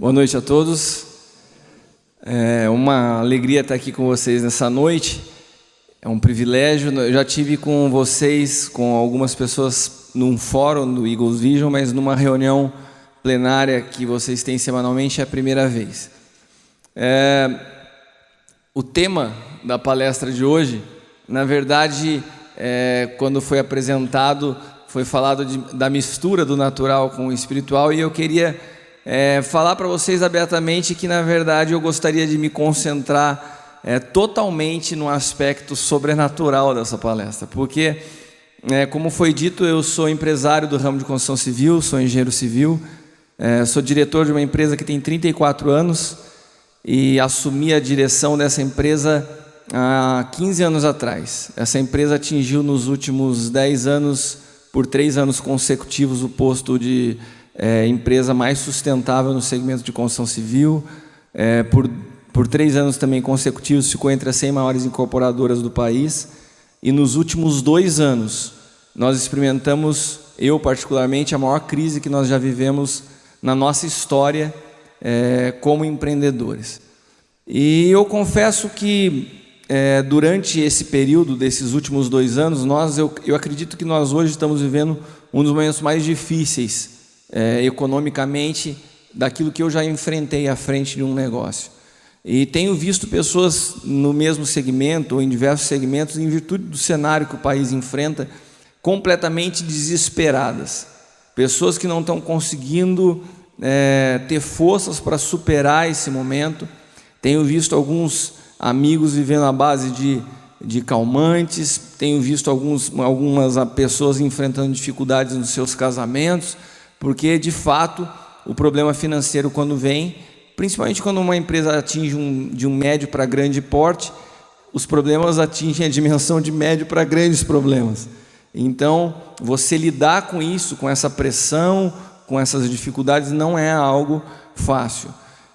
Boa noite a todos. É uma alegria estar aqui com vocês nessa noite. É um privilégio. Eu já tive com vocês, com algumas pessoas, num fórum do Eagles Vision, mas numa reunião plenária que vocês têm semanalmente é a primeira vez. O tema da palestra de hoje, na verdade, quando foi apresentado, foi falado da mistura do natural com o espiritual, e eu queria falar para vocês abertamente que, na verdade, eu gostaria de me concentrar totalmente no aspecto sobrenatural dessa palestra, porque, como foi dito, eu sou empresário do ramo de construção civil, sou engenheiro civil, sou diretor de uma empresa que tem 34 anos e assumi a direção dessa empresa há 15 anos atrás. Essa empresa atingiu nos últimos 10 anos, por 3 anos consecutivos, o posto de empresa mais sustentável no segmento de construção civil. Por 3 anos também consecutivos ficou entre as 100 maiores incorporadoras do país. E nos últimos 2 anos nós experimentamos, eu particularmente, a maior crise que nós já vivemos na nossa história como empreendedores. E eu confesso que durante esse período desses últimos 2 anos, eu acredito que nós hoje estamos vivendo um dos momentos mais difíceis economicamente daquilo que eu já enfrentei à frente de um negócio. E tenho visto pessoas no mesmo segmento ou em diversos segmentos, em virtude do cenário que o país enfrenta, completamente desesperadas. Pessoas que não estão conseguindo ter forças para superar esse momento. Tenho visto alguns amigos vivendo à base de calmantes, tenho visto algumas pessoas enfrentando dificuldades nos seus casamentos, porque, de fato, o problema financeiro, quando vem, principalmente quando uma empresa atinge de um médio para grande porte, os problemas atingem a dimensão de médio para grandes problemas. Então, você lidar com isso, com essa pressão, com essas dificuldades, não é algo fácil.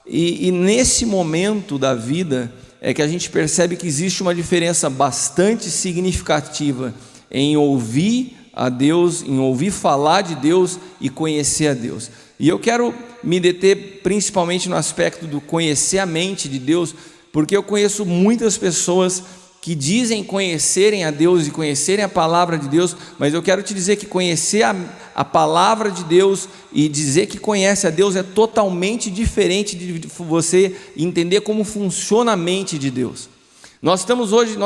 E nesse momento da vida é que a gente percebe que existe uma diferença bastante significativa em ouvir a Deus, em ouvir falar de Deus e conhecer a Deus. E eu quero me deter principalmente no aspecto do conhecer a mente de Deus, porque eu conheço muitas pessoas que dizem conhecerem a Deus e conhecerem a palavra de Deus, mas eu quero te dizer que conhecer a palavra de Deus e dizer que conhece a Deus é totalmente diferente de você entender como funciona a mente de Deus. Nós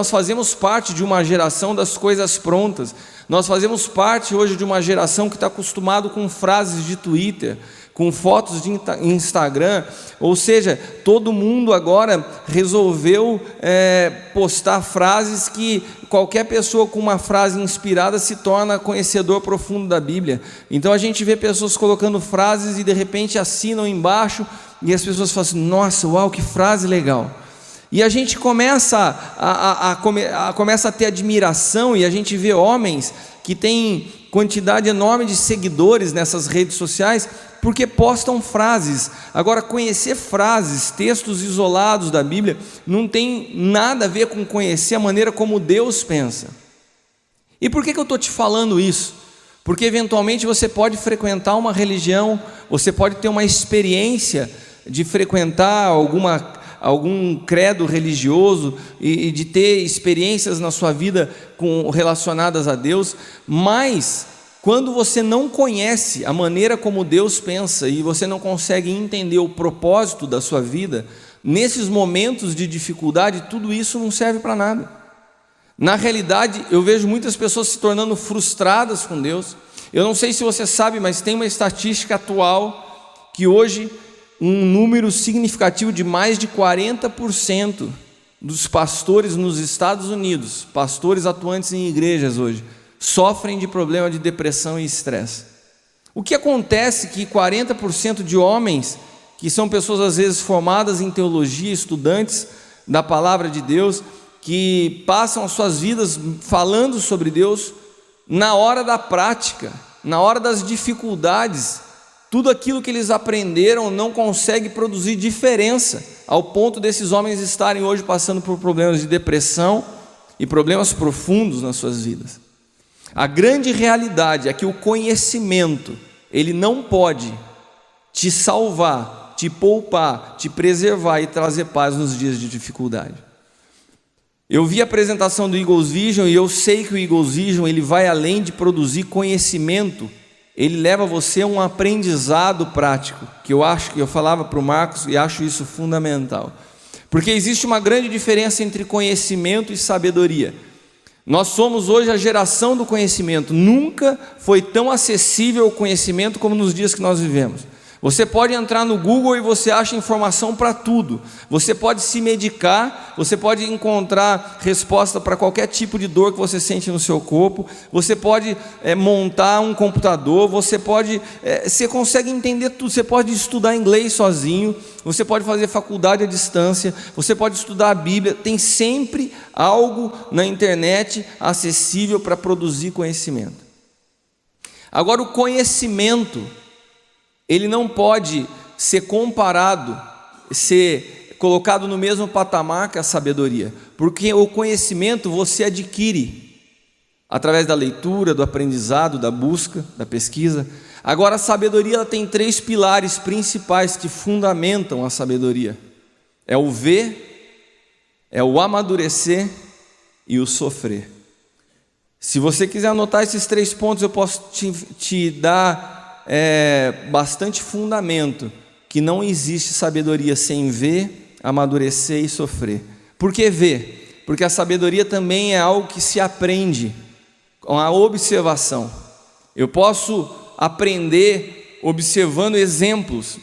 fazemos parte de uma geração das coisas prontas. Nós fazemos parte hoje de uma geração que está acostumado com frases de Twitter, com fotos de Instagram, ou seja, todo mundo agora resolveu postar frases que qualquer pessoa com uma frase inspirada se torna conhecedor profundo da Bíblia. Então a gente vê pessoas colocando frases e de repente assinam embaixo e as pessoas falam assim: nossa, uau, que frase legal. E a gente começa a ter admiração, e a gente vê homens que têm quantidade enorme de seguidores nessas redes sociais porque postam frases. Agora, conhecer frases, textos isolados da Bíblia, não tem nada a ver com conhecer a maneira como Deus pensa. E por que eu estou te falando isso? Porque eventualmente você pode frequentar uma religião, você pode ter uma experiência de frequentar algum credo religioso e de ter experiências na sua vida relacionadas a Deus, mas quando você não conhece a maneira como Deus pensa e você não consegue entender o propósito da sua vida, nesses momentos de dificuldade, tudo isso não serve para nada. Na realidade, eu vejo muitas pessoas se tornando frustradas com Deus. Eu não sei se você sabe, mas tem uma estatística atual que hoje um número significativo de mais de 40% dos pastores nos Estados Unidos, pastores atuantes em igrejas hoje, sofrem de problema de depressão e estresse. O que acontece é que 40% de homens, que são pessoas às vezes formadas em teologia, estudantes da palavra de Deus, que passam as suas vidas falando sobre Deus, na hora da prática, na hora das dificuldades, tudo aquilo que eles aprenderam não consegue produzir diferença, ao ponto desses homens estarem hoje passando por problemas de depressão e problemas profundos nas suas vidas. A grande realidade é que o conhecimento, ele não pode te salvar te poupar, te preservar e trazer paz nos dias de dificuldade. Eu vi a apresentação do Eagles Vision e eu sei que o Eagles Vision ele vai além de produzir conhecimento, ele leva você a um aprendizado prático, que eu falava para o Marcos e acho isso fundamental. Porque existe uma grande diferença entre conhecimento e sabedoria. Nós somos hoje a geração do conhecimento. Nunca foi tão acessível o conhecimento como nos dias que nós vivemos. Você pode entrar no Google e você acha informação para tudo. Você pode se medicar, você pode encontrar resposta para qualquer tipo de dor que você sente no seu corpo. Você pode montar um computador, você consegue entender tudo. Você pode estudar inglês sozinho, você pode fazer faculdade à distância, você pode estudar a Bíblia. Tem sempre algo na internet acessível para produzir conhecimento. Agora, o conhecimento, ele não pode ser comparado, ser colocado no mesmo patamar que a sabedoria, porque o conhecimento você adquire através da leitura, do aprendizado, da busca, da pesquisa. Agora, a sabedoria ela tem 3 pilares principais que fundamentam a sabedoria: é o ver, é o amadurecer e o sofrer. Se você quiser anotar esses 3 pontos, eu posso te dar bastante fundamento que não existe sabedoria sem ver, amadurecer e sofrer. Por que ver? Porque a sabedoria também é algo que se aprende com a observação. Eu posso aprender observando exemplos,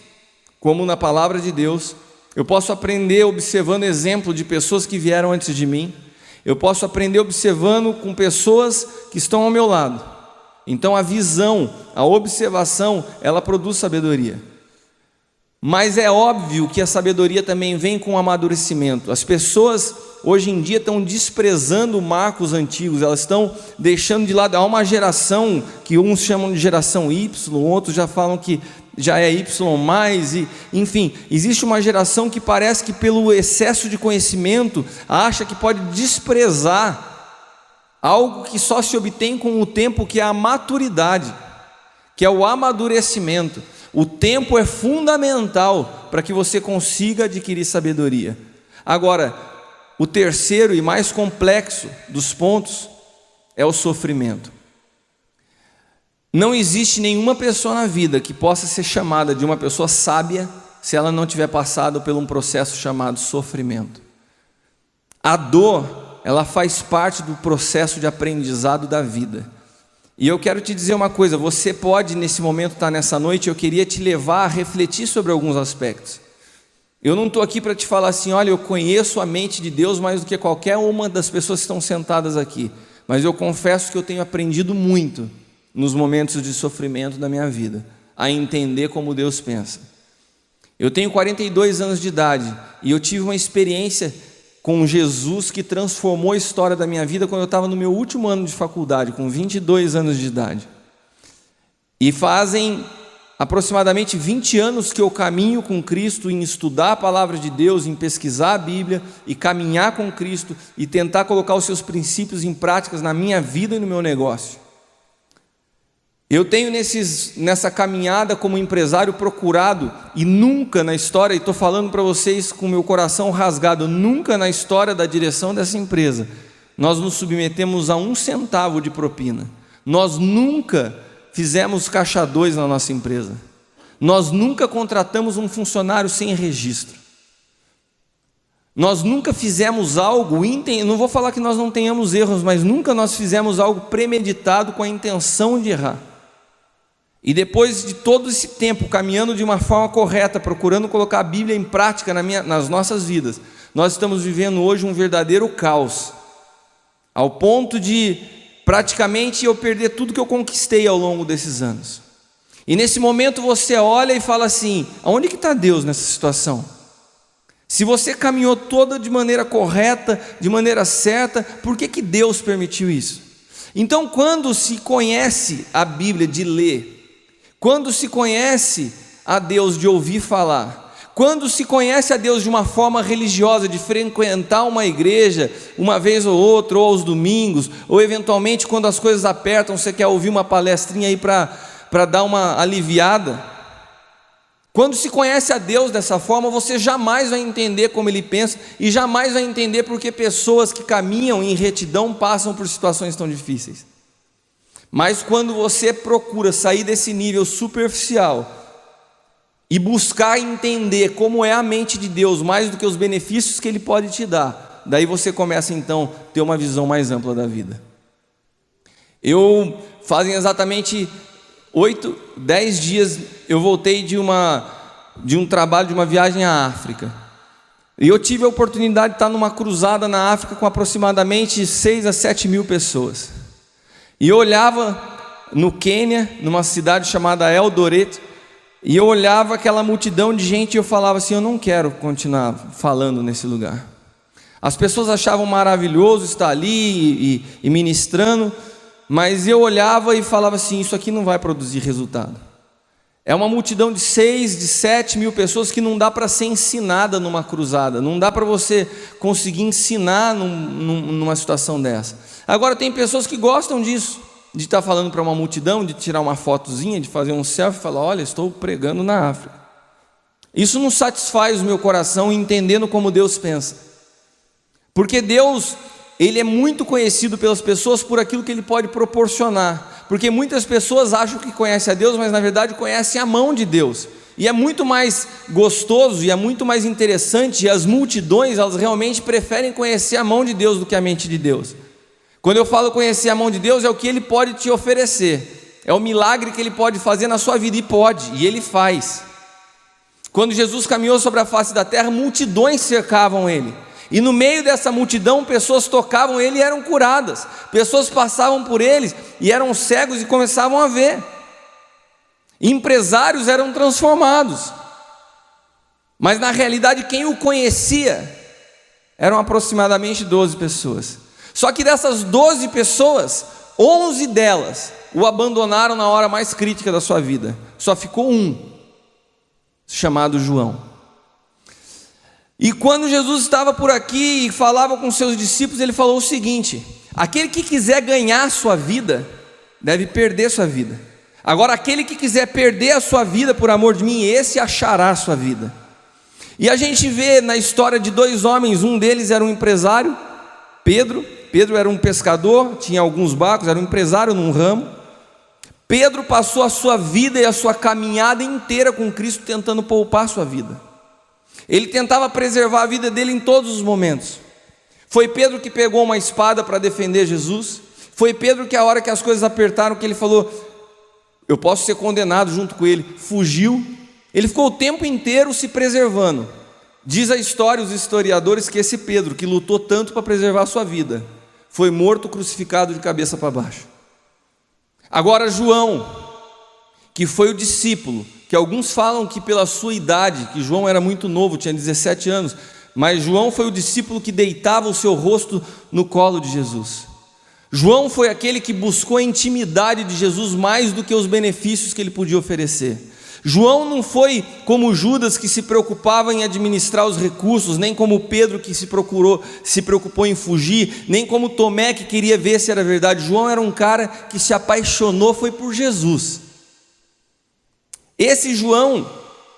como na palavra de Deus. Eu posso aprender observando exemplo de pessoas que vieram antes de mim. Eu posso aprender observando com pessoas que estão ao meu lado. Então a visão, a observação, ela produz sabedoria. Mas é óbvio que a sabedoria também vem com o amadurecimento. As pessoas hoje em dia estão desprezando marcos antigos, elas estão deixando de lado. Há uma geração que uns chamam de geração Y, outros já falam que já é Y+, enfim, existe uma geração que parece que pelo excesso de conhecimento acha que pode desprezar algo que só se obtém com o tempo, que é a maturidade, que é o amadurecimento. O tempo é fundamental para que você consiga adquirir sabedoria. Agora, o terceiro e mais complexo dos pontos é o sofrimento. Não existe nenhuma pessoa na vida que possa ser chamada de uma pessoa sábia se ela não tiver passado por um processo chamado sofrimento. A dor, ela faz parte do processo de aprendizado da vida. E eu quero te dizer uma coisa, você pode nesse momento estar nessa noite, eu queria te levar a refletir sobre alguns aspectos. Eu não estou aqui para te falar assim, olha, eu conheço a mente de Deus mais do que qualquer uma das pessoas que estão sentadas aqui, mas eu confesso que eu tenho aprendido muito nos momentos de sofrimento da minha vida, a entender como Deus pensa. Eu tenho 42 anos de idade e eu tive uma experiência com Jesus que transformou a história da minha vida quando eu estava no meu último ano de faculdade, com 22 anos de idade. E fazem aproximadamente 20 anos que eu caminho com Cristo em estudar a palavra de Deus, em pesquisar a Bíblia e caminhar com Cristo e tentar colocar os seus princípios em práticas na minha vida e no meu negócio. Eu tenho nessa caminhada como empresário procurado, e nunca na história, e estou falando para vocês com o meu coração rasgado, nunca na história da direção dessa empresa, nós nos submetemos a 1 centavo de propina. Nós nunca fizemos caixa 2 na nossa empresa. Nós nunca contratamos um funcionário sem registro. Nós nunca fizemos algo, não vou falar que nós não tenhamos erros, mas nunca nós fizemos algo premeditado com a intenção de errar. E depois de todo esse tempo caminhando de uma forma correta, procurando colocar a Bíblia em prática nas nossas vidas, nós estamos vivendo hoje um verdadeiro caos, ao ponto de praticamente eu perder tudo que eu conquistei ao longo desses anos. E nesse momento você olha e fala assim, aonde que está Deus nessa situação? Se você caminhou toda de maneira correta, de maneira certa, por que Deus permitiu isso? Então, quando se conhece a Bíblia de ler, quando se conhece a Deus de ouvir falar, quando se conhece a Deus de uma forma religiosa, de frequentar uma igreja uma vez ou outra, ou aos domingos, ou eventualmente quando as coisas apertam, você quer ouvir uma palestrinha aí para dar uma aliviada, Quando se conhece a Deus dessa forma, você jamais vai entender como Ele pensa e jamais vai entender porque pessoas que caminham em retidão passam por situações tão difíceis. Mas quando você procura sair desse nível superficial e buscar entender como é a mente de Deus, mais do que os benefícios que Ele pode te dar, daí você começa então a ter uma visão mais ampla da vida. Fazem exatamente 8, 10 dias eu voltei de um trabalho, de uma viagem à África. E eu tive a oportunidade de estar numa cruzada na África com aproximadamente 6 a 7 mil pessoas. E eu olhava no Quênia, numa cidade chamada Eldoret, e eu olhava aquela multidão de gente e eu falava assim: eu não quero continuar falando nesse lugar. As pessoas achavam maravilhoso estar ali e ministrando, mas eu olhava e falava assim: isso aqui não vai produzir resultado. É uma multidão de 6, de 7 mil pessoas que não dá para ser ensinada numa cruzada, não dá para você conseguir ensinar numa situação dessa. Agora tem pessoas que gostam disso, de estar falando para uma multidão, de tirar uma fotozinha, de fazer um selfie e falar: olha, estou pregando na África. Isso não satisfaz o meu coração entendendo como Deus pensa, porque Deus, Ele é muito conhecido pelas pessoas por aquilo que Ele pode proporcionar. Porque muitas pessoas acham que conhecem a Deus, mas na verdade conhecem a mão de Deus. E é muito mais gostoso e é muito mais interessante, e as multidões, elas realmente preferem conhecer a mão de Deus do que a mente de Deus. Quando eu falo conhecer a mão de Deus, é o que Ele pode te oferecer, é o milagre que Ele pode fazer na sua vida, e Ele faz. Quando Jesus caminhou sobre a face da terra, multidões cercavam Ele. E no meio dessa multidão, pessoas tocavam Ele e eram curadas. Pessoas passavam por Ele e eram cegos e começavam a ver. Empresários eram transformados. Mas na realidade quem o conhecia eram aproximadamente 12 pessoas. Só que dessas 12 pessoas, 11 delas o abandonaram na hora mais crítica da sua vida. Só ficou um, chamado João. E quando Jesus estava por aqui e falava com seus discípulos, Ele falou o seguinte: aquele que quiser ganhar a sua vida, deve perder sua vida. Agora aquele que quiser perder a sua vida por amor de mim, esse achará a sua vida. E a gente vê na história de 2 homens, um deles era um empresário, Pedro era um pescador, tinha alguns barcos, era um empresário num ramo. Pedro passou a sua vida e a sua caminhada inteira com Cristo tentando poupar a sua vida. Ele tentava preservar a vida dele em todos os momentos. Foi Pedro que pegou uma espada para defender Jesus. Foi Pedro que, a hora que as coisas apertaram, que ele falou: eu posso ser condenado junto com ele. Fugiu. Ele ficou o tempo inteiro se preservando. Diz a história, os historiadores, que esse Pedro, que lutou tanto para preservar a sua vida, foi morto crucificado de cabeça para baixo. Agora João, que foi o discípulo, que alguns falam que pela sua idade, que João era muito novo, tinha 17 anos, mas João foi o discípulo que deitava o seu rosto no colo de Jesus. João foi aquele que buscou a intimidade de Jesus mais do que os benefícios que ele podia oferecer. João não foi como Judas, que se preocupava em administrar os recursos, nem como Pedro, que se preocupou em fugir, nem como Tomé, que queria ver se era verdade. João era um cara que se apaixonou, foi por Jesus. Esse João,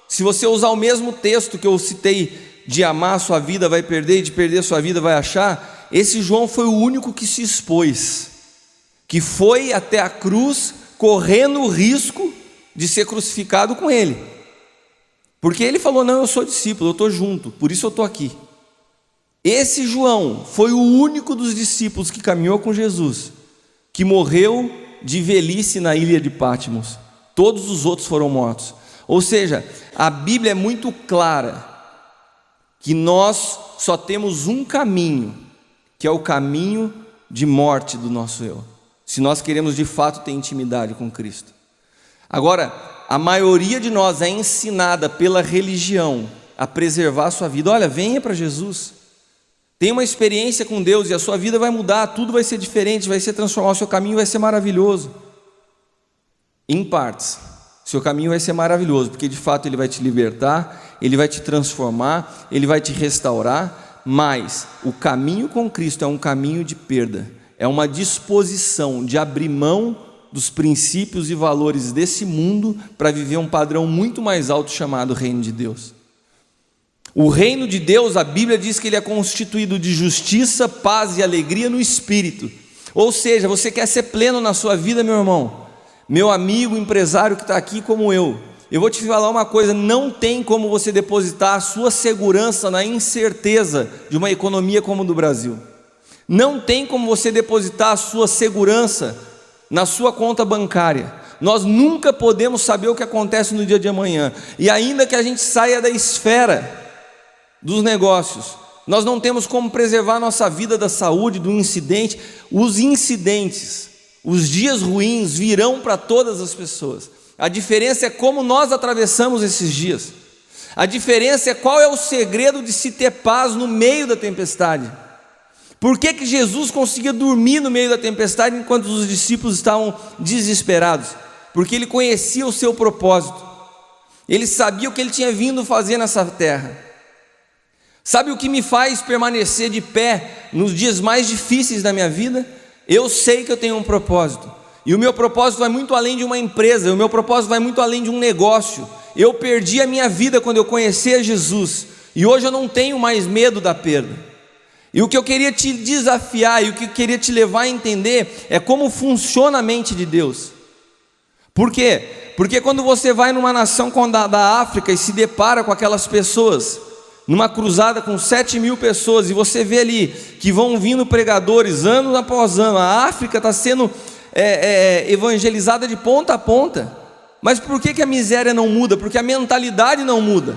se você usar o mesmo texto que eu citei, de amar a sua vida vai perder, e de perder a sua vida vai achar, esse João foi o único que se expôs, que foi até a cruz, correndo o risco de ser crucificado com ele, porque ele falou: não, eu sou discípulo, eu estou junto, por isso eu estou aqui. Esse João foi o único dos discípulos que caminhou com Jesus, que morreu de velhice na ilha de Patmos. Todos os outros foram mortos. Ou seja, a Bíblia é muito clara que nós só temos um caminho, que é o caminho de morte do nosso eu, se nós queremos de fato ter intimidade com Cristo. Agora, a maioria de nós é ensinada pela religião a preservar a sua vida. Olha, venha para Jesus, tenha uma experiência com Deus e a sua vida vai mudar, tudo vai ser diferente, vai ser transformado, o seu caminho vai ser maravilhoso. Em partes, seu caminho vai ser maravilhoso, porque de fato Ele vai te libertar, Ele vai te transformar, Ele vai te restaurar, mas o caminho com Cristo é um caminho de perda, é uma disposição de abrir mão dos princípios e valores desse mundo para viver um padrão muito mais alto chamado Reino de Deus. O Reino de Deus, a Bíblia diz que ele é constituído de justiça, paz e alegria no Espírito. Ou seja, você quer ser pleno na sua vida, meu irmão, meu amigo empresário que está aqui como eu vou te falar uma coisa: não tem como você depositar a sua segurança na incerteza de uma economia como a do Brasil. Não tem como você depositar a sua segurança na sua conta bancária. Nós nunca podemos saber o que acontece no dia de amanhã. E ainda que a gente saia da esfera dos negócios, nós não temos como preservar nossa vida da saúde, do incidente. Os incidentes, os dias ruins virão para todas as pessoas. A diferença é como nós atravessamos esses dias. A diferença é qual é o segredo de se ter paz no meio da tempestade. Por que Jesus conseguia dormir no meio da tempestade enquanto os discípulos estavam desesperados? Porque ele conhecia o seu propósito. Ele sabia o que ele tinha vindo fazer nessa terra. Sabe o que me faz permanecer de pé nos dias mais difíceis da minha vida? Eu sei que eu tenho um propósito. E o meu propósito vai muito além de uma empresa. O meu propósito vai muito além de um negócio. Eu perdi a minha vida quando eu conheci a Jesus. E hoje eu não tenho mais medo da perda. E o que eu queria te desafiar, e o que eu queria te levar a entender, é como funciona a mente de Deus. Por quê? Porque quando você vai numa nação como a da África e se depara com aquelas pessoas, numa cruzada com 7.000 pessoas, e você vê ali que vão vindo pregadores ano após ano, a África está sendo evangelizada de ponta a ponta. Mas por que a miséria não muda? Porque a mentalidade não muda.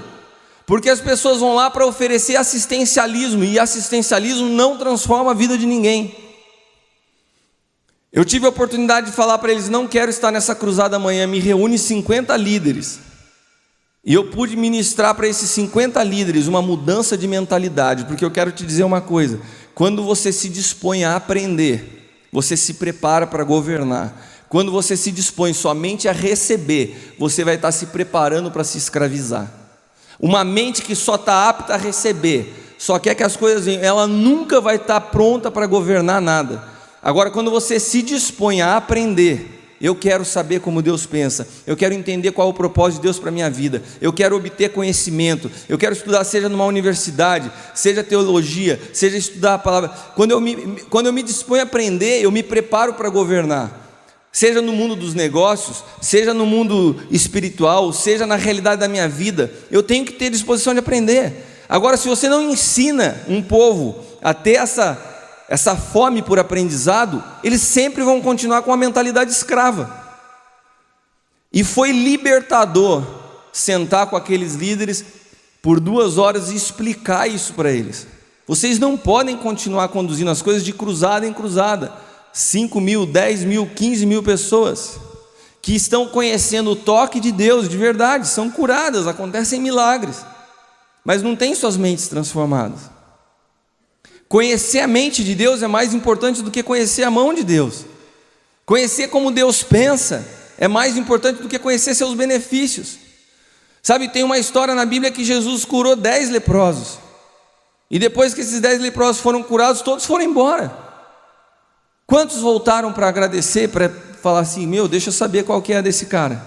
Porque as pessoas vão lá para oferecer assistencialismo, e assistencialismo não transforma a vida de ninguém. Eu tive a oportunidade de falar para eles: não quero estar nessa cruzada amanhã, me reúne 50 líderes. E eu pude ministrar para esses 50 líderes uma mudança de mentalidade, porque eu quero te dizer uma coisa: quando você se dispõe a aprender, você se prepara para governar. Quando você se dispõe somente a receber, você vai estar se preparando para se escravizar. Uma mente que só está apta a receber, só quer que as coisas venham, ela nunca vai estar pronta para governar nada. Agora, quando você se dispõe a aprender, eu quero saber como Deus pensa, eu quero entender qual é o propósito de Deus para a minha vida, eu quero obter conhecimento, eu quero estudar, seja numa universidade, seja teologia, seja estudar a palavra. Quando eu me disponho a aprender, eu me preparo para governar. Seja no mundo dos negócios, seja no mundo espiritual, seja na realidade da minha vida, eu tenho que ter disposição de aprender. Agora, se você não ensina um povo a ter essa fome por aprendizado, eles sempre vão continuar com a mentalidade escrava. E foi libertador sentar com aqueles líderes por 2 horas e explicar isso para eles. Vocês não podem continuar conduzindo as coisas de cruzada em cruzada. 5.000, 10.000, 15.000 pessoas que estão conhecendo o toque de Deus de verdade, são curadas, acontecem milagres, mas não têm suas mentes transformadas. Conhecer a mente de Deus é mais importante do que conhecer a mão de Deus. Conhecer como Deus pensa é mais importante do que conhecer seus benefícios. Sabe, tem uma história na Bíblia que Jesus curou 10 leprosos, e depois que esses 10 leprosos foram curados, todos foram embora. Quantos voltaram para agradecer, para falar assim: meu, deixa eu saber qual que é desse cara?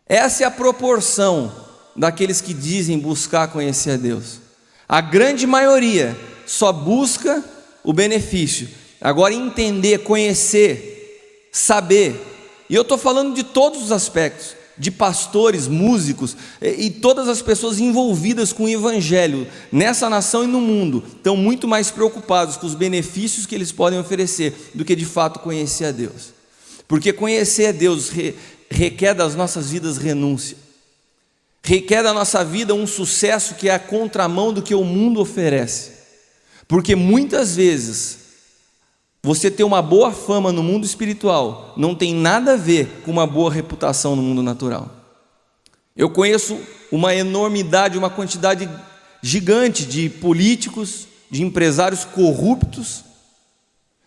Essa é a proporção daqueles que dizem buscar conhecer a Deus. A grande maioria só busca o benefício. Agora, entender, conhecer, saber, e eu estou falando de todos os aspectos, de pastores, músicos e todas as pessoas envolvidas com o evangelho nessa nação e no mundo, estão muito mais preocupados com os benefícios que eles podem oferecer do que de fato conhecer a Deus. Porque conhecer a Deus requer das nossas vidas renúncia, requer da nossa vida um sucesso que é a contramão do que o mundo oferece. Porque muitas vezes você ter uma boa fama no mundo espiritual não tem nada a ver com uma boa reputação no mundo natural. Eu conheço uma enormidade, uma quantidade gigante de políticos, de empresários corruptos,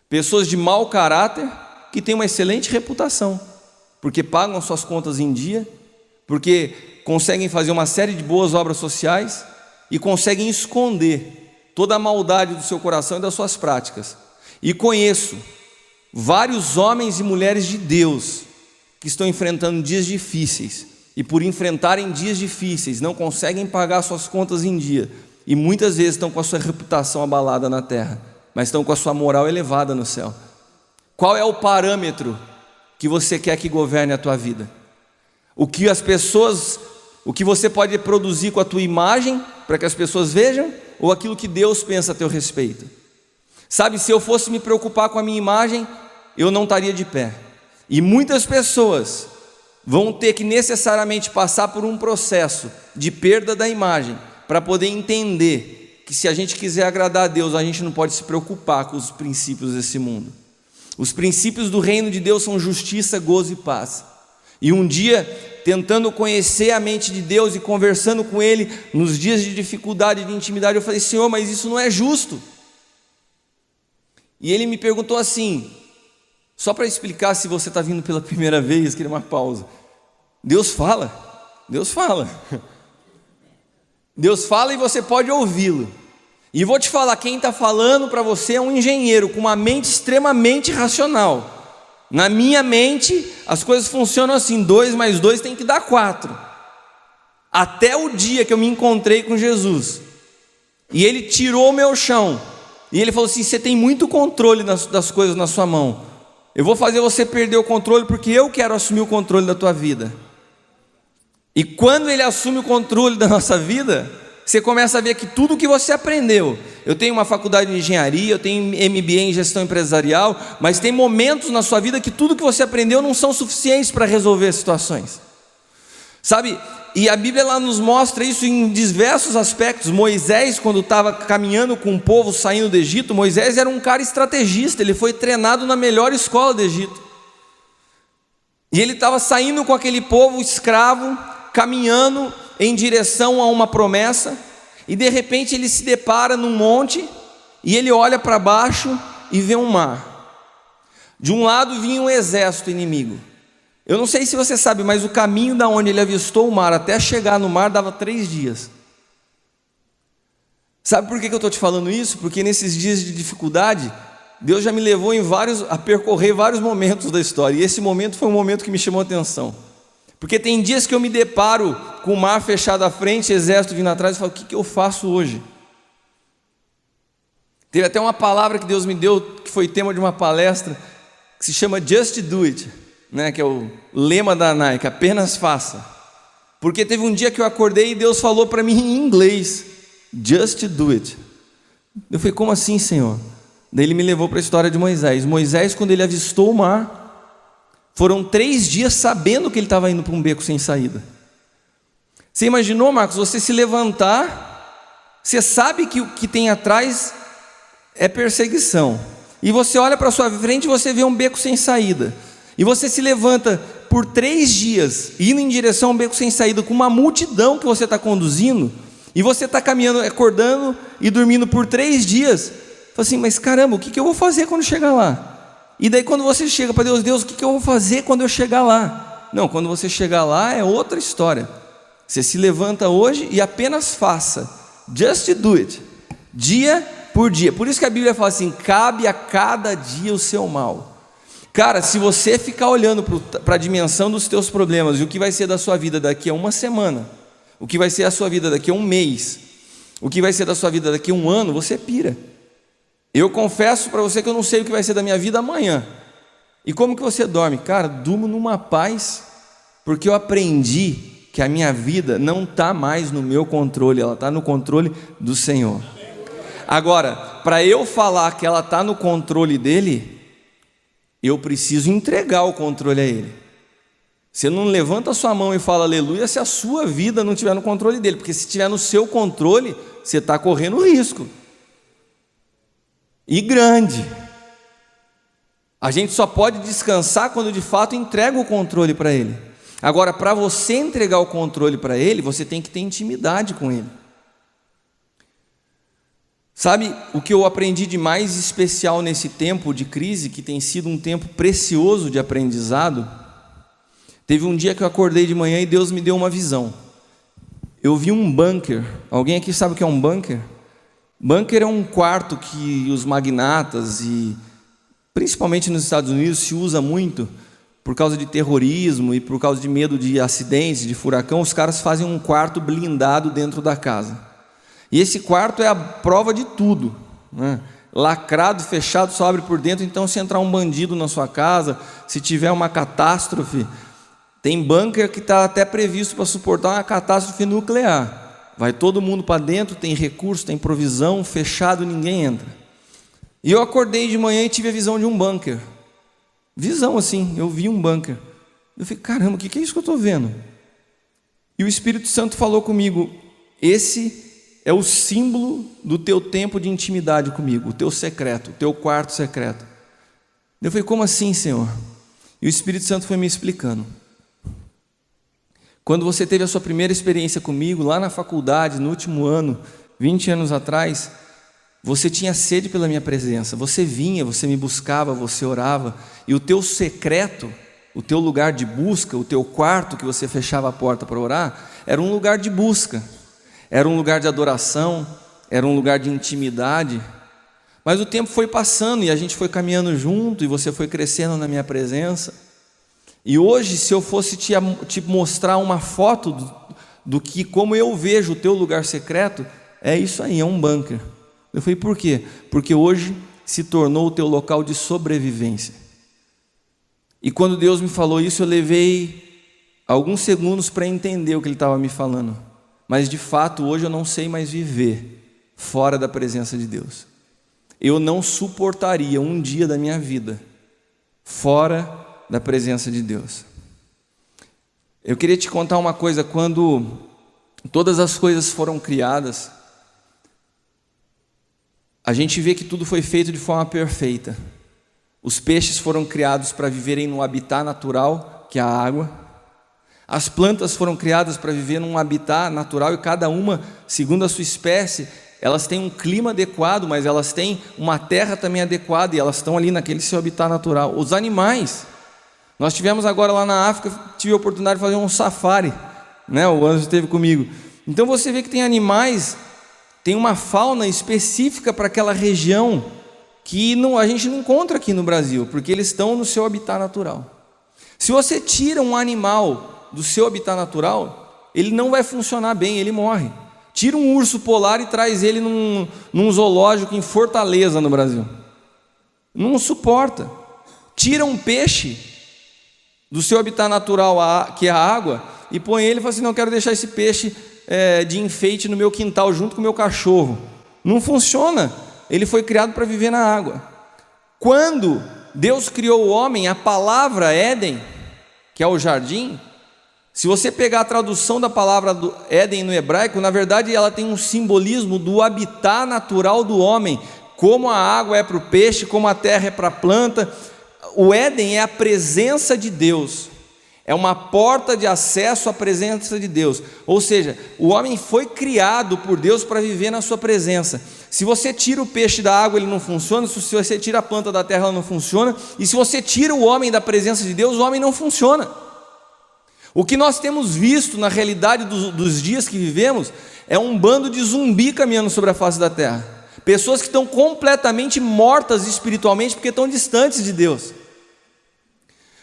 pessoas de mau caráter, que têm uma excelente reputação, porque pagam suas contas em dia, porque conseguem fazer uma série de boas obras sociais e conseguem esconder toda a maldade do seu coração e das suas práticas. E conheço vários homens e mulheres de Deus que estão enfrentando dias difíceis, e por enfrentarem dias difíceis não conseguem pagar suas contas em dia, e muitas vezes estão com a sua reputação abalada na terra, mas estão com a sua moral elevada no céu. Qual é o parâmetro que você quer que governe a tua vida? O que você pode produzir com a tua imagem para que as pessoas vejam, ou aquilo que Deus pensa a teu respeito? Sabe, se eu fosse me preocupar com a minha imagem, eu não estaria de pé. E muitas pessoas vão ter que necessariamente passar por um processo de perda da imagem para poder entender que se a gente quiser agradar a Deus, a gente não pode se preocupar com os princípios desse mundo. Os princípios do reino de Deus são justiça, gozo e paz. E um dia, tentando conhecer a mente de Deus e conversando com Ele nos dias de dificuldade, de intimidade, eu falei: Senhor, mas isso não é justo. E Ele me perguntou assim, só para explicar, se você está vindo pela primeira vez, queria uma pausa. Deus fala e você pode ouvi-lo. E vou te falar, quem está falando para você é um engenheiro com uma mente extremamente racional. Na minha mente, as coisas funcionam assim: 2 mais 2 tem que dar 4. Até o dia que eu me encontrei com Jesus, e Ele tirou o meu chão, e Ele falou assim: você tem muito controle das coisas na sua mão, eu vou fazer você perder o controle, porque eu quero assumir o controle da tua vida. E quando Ele assume o controle da nossa vida, você começa a ver que tudo que você aprendeu, eu tenho uma faculdade de engenharia, eu tenho MBA em gestão empresarial, mas tem momentos na sua vida que tudo que você aprendeu não são suficientes para resolver as situações, sabe? E a Bíblia ela nos mostra isso em diversos aspectos. Moisés, quando estava caminhando com o povo saindo do Egito, Moisés era um cara estrategista, ele foi treinado na melhor escola do Egito, e ele estava saindo com aquele povo escravo, caminhando em direção a uma promessa, e de repente ele se depara num monte, e ele olha para baixo e vê um mar. De um lado vinha um exército inimigo. Eu não sei se você sabe, mas o caminho da onde ele avistou o mar até chegar no mar dava 3 dias. Sabe por que eu estou te falando isso? Porque nesses dias de dificuldade, Deus já me levou a percorrer vários momentos da história, e esse momento foi um momento que me chamou a atenção. Porque tem dias que eu me deparo com o mar fechado à frente, exército vindo atrás, e falo: o que eu faço hoje? Teve até uma palavra que Deus me deu, que foi tema de uma palestra, que se chama Just Do It, né? Que é o lema da Nike: apenas faça. Porque teve um dia que eu acordei e Deus falou para mim em inglês: Just Do It. Eu falei: como assim, Senhor? Daí Ele me levou para a história de Moisés. Moisés, quando ele avistou o mar, foram 3 dias sabendo que ele estava indo para um beco sem saída. Você imaginou, Marcos, você se levantar, você sabe que o que tem atrás é perseguição, e você olha para a sua frente e você vê um beco sem saída, e você se levanta por 3 dias, indo em direção a um beco sem saída, com uma multidão que você está conduzindo, e você está caminhando, acordando e dormindo por 3 dias, fala assim: mas caramba, o que eu vou fazer quando chegar lá? E daí quando você chega para Deus: Deus, o que eu vou fazer quando eu chegar lá? Não, quando você chegar lá é outra história. Você se levanta hoje e apenas faça. Just do it. Dia por dia. Por isso que a Bíblia fala assim: cabe a cada dia o seu mal. Cara, se você ficar olhando para a dimensão dos teus problemas e o que vai ser da sua vida daqui a uma semana, o que vai ser a sua vida daqui a um mês, o que vai ser da sua vida daqui a um ano, você pira. Eu confesso para você que eu não sei o que vai ser da minha vida amanhã. E como que você dorme? Cara, durmo numa paz, porque eu aprendi que a minha vida não está mais no meu controle, ela está no controle do Senhor. Agora, para eu falar que ela está no controle dEle, eu preciso entregar o controle a Ele. Você não levanta a sua mão e fala aleluia se a sua vida não estiver no controle dEle, porque se estiver no seu controle, você está correndo risco. E grande. A gente só pode descansar quando de fato entrega o controle para Ele. Agora, para você entregar o controle para Ele, você tem que ter intimidade com Ele. Sabe o que eu aprendi de mais especial nesse tempo de crise, que tem sido um tempo precioso de aprendizado? Teve um dia que eu acordei de manhã e Deus me deu uma visão. Eu vi um bunker. Alguém aqui sabe o que é um bunker? Bunker é um quarto que os magnatas e principalmente nos Estados Unidos, se usa muito por causa de terrorismo e por causa de medo de acidentes, de furacão. Os caras fazem um quarto blindado dentro da casa. E esse quarto é a prova de tudo, né? Lacrado, fechado, só abre por dentro. Então, se entrar um bandido na sua casa, se tiver uma catástrofe, tem bunker que está até previsto para suportar uma catástrofe nuclear. Vai todo mundo para dentro, tem recurso, tem provisão, fechado, ninguém entra. E eu acordei de manhã e tive a visão de um bunker. Visão assim, eu vi um bunker. Eu falei, caramba, o que é isso que eu estou vendo? E o Espírito Santo falou comigo, esse é o símbolo do teu tempo de intimidade comigo, o teu secreto, o teu quarto secreto. Eu falei, como assim, Senhor? E o Espírito Santo foi me explicando. Quando você teve a sua primeira experiência comigo, lá na faculdade, no último ano, 20 anos atrás, você tinha sede pela minha presença, você vinha, você me buscava, você orava, e o teu secreto, o teu lugar de busca, o teu quarto que você fechava a porta para orar, era um lugar de busca, era um lugar de adoração, era um lugar de intimidade. Mas o tempo foi passando e a gente foi caminhando junto, e você foi crescendo na minha presença. E hoje, se eu fosse te mostrar uma foto do que, como eu vejo o teu lugar secreto, é isso aí, é um bunker. Eu falei, por quê? Porque hoje se tornou o teu local de sobrevivência. E quando Deus me falou isso, eu levei alguns segundos para entender o que Ele estava me falando. Mas de fato, hoje eu não sei mais viver fora da presença de Deus. Eu não suportaria um dia da minha vida fora da presença de Deus. Eu queria te contar uma coisa. Quando todas as coisas foram criadas, a gente vê que tudo foi feito de forma perfeita. Os peixes foram criados para viverem no habitat natural, que é a água. As plantas foram criadas para viver num habitat natural, e cada uma, segundo a sua espécie, elas têm um clima adequado, mas elas têm uma terra também adequada, e elas estão ali naquele seu habitat natural. Os animais, nós tivemos agora lá na África, tive a oportunidade de fazer um safari, né? O Anjo esteve comigo. Então você vê que tem animais, tem uma fauna específica para aquela região que a gente não encontra aqui no Brasil, porque eles estão no seu habitat natural. Se você tira um animal do seu habitat natural, ele não vai funcionar bem, ele morre. Tira um urso polar e traz ele num zoológico em Fortaleza, no Brasil. Não suporta. Tira um peixe do seu habitat natural, que é a água, e põe ele e fala assim, não, quero deixar esse peixe de enfeite no meu quintal, junto com o meu cachorro. Não funciona. Ele foi criado para viver na água. Quando Deus criou o homem, a palavra Éden, que é o jardim, se você pegar a tradução da palavra do Éden no hebraico, na verdade ela tem um simbolismo do habitat natural do homem, como a água é para o peixe, como a terra é para a planta. O Éden é a presença de Deus, é uma porta de acesso à presença de Deus. Ou seja, o homem foi criado por Deus para viver na sua presença. Se você tira o peixe da água, ele não funciona. Se você tira a planta da terra, ela não funciona. E se você tira o homem da presença de Deus, o homem não funciona. O que nós temos visto na realidade dos dias que vivemos é um bando de zumbi caminhando sobre a face da terra. Pessoas que estão completamente mortas espiritualmente porque estão distantes de Deus.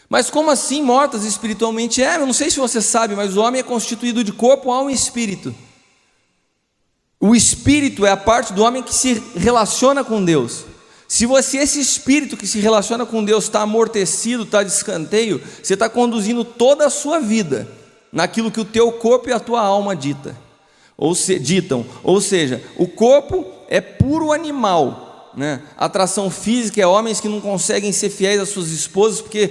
Mas como assim mortas espiritualmente? Eu não sei se você sabe, mas o homem é constituído de corpo, alma e espírito. O espírito é a parte do homem que se relaciona com Deus. Se esse espírito que se relaciona com Deus está amortecido, está de escanteio, você está conduzindo toda a sua vida naquilo que o teu corpo e a tua alma ditam. Ou seja, o corpo é puro animal, né? Atração física é homens que não conseguem ser fiéis às suas esposas porque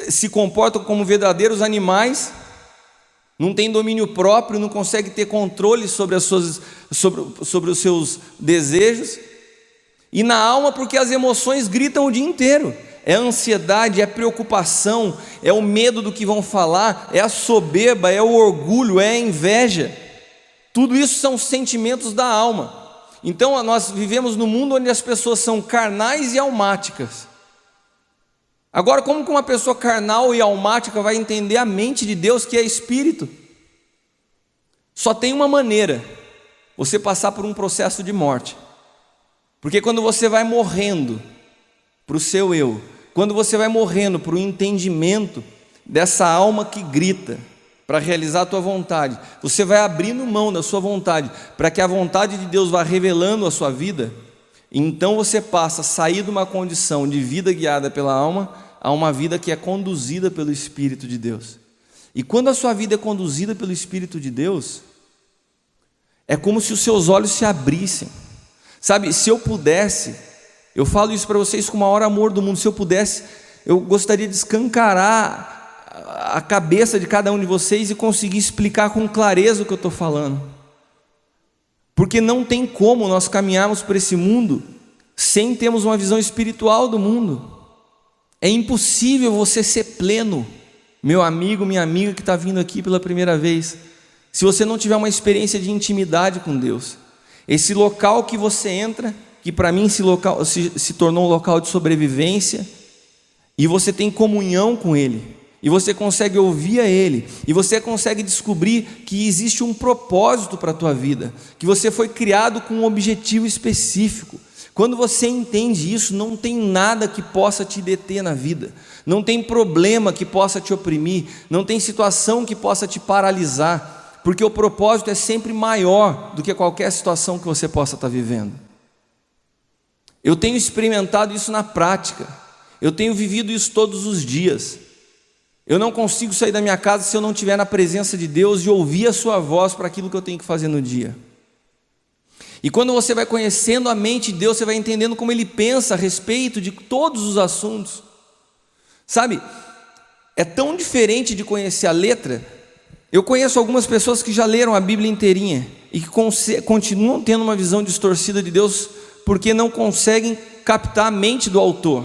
se comportam como verdadeiros animais, não tem domínio próprio, não consegue ter controle sobre os seus desejos. E na alma, porque as emoções gritam o dia inteiro. É a ansiedade, é a preocupação, é o medo do que vão falar, é a soberba, é o orgulho, é a inveja. Tudo isso são sentimentos da alma. Então nós vivemos num mundo onde as pessoas são carnais e almáticas. Agora, como que uma pessoa carnal e almática vai entender a mente de Deus, que é espírito? Só tem uma maneira: você passar por um processo de morte. Porque quando você vai morrendo, para o seu eu, quando você vai morrendo para o entendimento dessa alma que grita para realizar a tua vontade, você vai abrindo mão da sua vontade para que a vontade de Deus vá revelando a sua vida. Então você passa a sair de uma condição de vida guiada pela alma a uma vida que é conduzida pelo Espírito de Deus. E quando a sua vida é conduzida pelo Espírito de Deus, é como se os seus olhos se abrissem. Sabe, se eu pudesse, eu falo isso para vocês com o maior amor do mundo, se eu pudesse, eu gostaria de escancarar a cabeça de cada um de vocês e conseguir explicar com clareza o que eu estou falando. Porque não tem como nós caminharmos por esse mundo sem termos uma visão espiritual do mundo. É impossível você ser pleno, meu amigo, minha amiga que está vindo aqui pela primeira vez, se você não tiver uma experiência de intimidade com Deus. Esse local que você entra, que para mim esse local se tornou um local de sobrevivência, e você tem comunhão com Ele, e você consegue ouvir a Ele, e você consegue descobrir que existe um propósito para a tua vida, que você foi criado com um objetivo específico. Quando você entende isso, não tem nada que possa te deter na vida, não tem problema que possa te oprimir, não tem situação que possa te paralisar, porque o propósito é sempre maior do que qualquer situação que você possa estar vivendo. Eu tenho experimentado isso na prática, eu tenho vivido isso todos os dias. Eu não consigo sair da minha casa se eu não estiver na presença de Deus e ouvir a sua voz para aquilo que eu tenho que fazer no dia. E quando você vai conhecendo a mente de Deus, você vai entendendo como Ele pensa a respeito de todos os assuntos. Sabe, é tão diferente de conhecer a letra. Eu conheço algumas pessoas que já leram a Bíblia inteirinha e que continuam tendo uma visão distorcida de Deus porque não conseguem captar a mente do autor.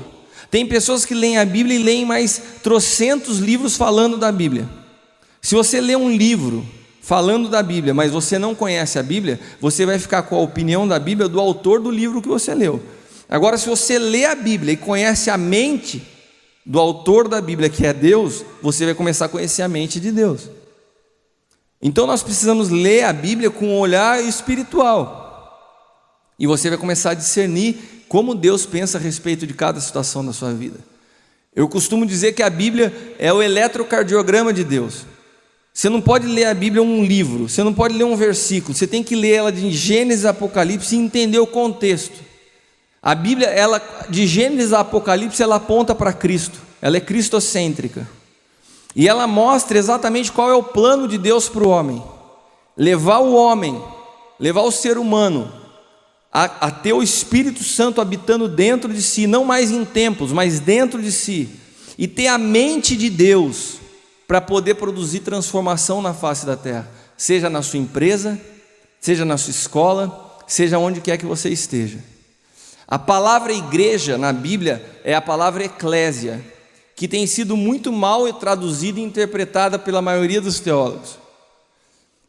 Tem pessoas que leem a Bíblia e leem mais trocentos livros falando da Bíblia. Se você lê um livro falando da Bíblia, mas você não conhece a Bíblia, você vai ficar com a opinião da Bíblia do autor do livro que você leu. Agora, se você lê a Bíblia e conhece a mente do autor da Bíblia, que é Deus, você vai começar a conhecer a mente de Deus. Então nós precisamos ler a Bíblia com um olhar espiritual, e você vai começar a discernir como Deus pensa a respeito de cada situação da sua vida. Eu costumo dizer que a Bíblia é o eletrocardiograma de Deus. Você não pode ler a Bíblia um livro, você não pode ler um versículo, você tem que ler ela de Gênesis a Apocalipse e entender o contexto. A Bíblia, ela, de Gênesis a Apocalipse, ela aponta para Cristo, ela é cristocêntrica. E ela mostra exatamente qual é o plano de Deus para o homem. Levar o homem, levar o ser humano a ter o Espírito Santo habitando dentro de si, não mais em templos, mas dentro de si, e ter a mente de Deus para poder produzir transformação na face da terra, seja na sua empresa, seja na sua escola, seja onde quer que você esteja. A palavra igreja na Bíblia é a palavra eclésia, que tem sido muito mal traduzida e interpretada pela maioria dos teólogos.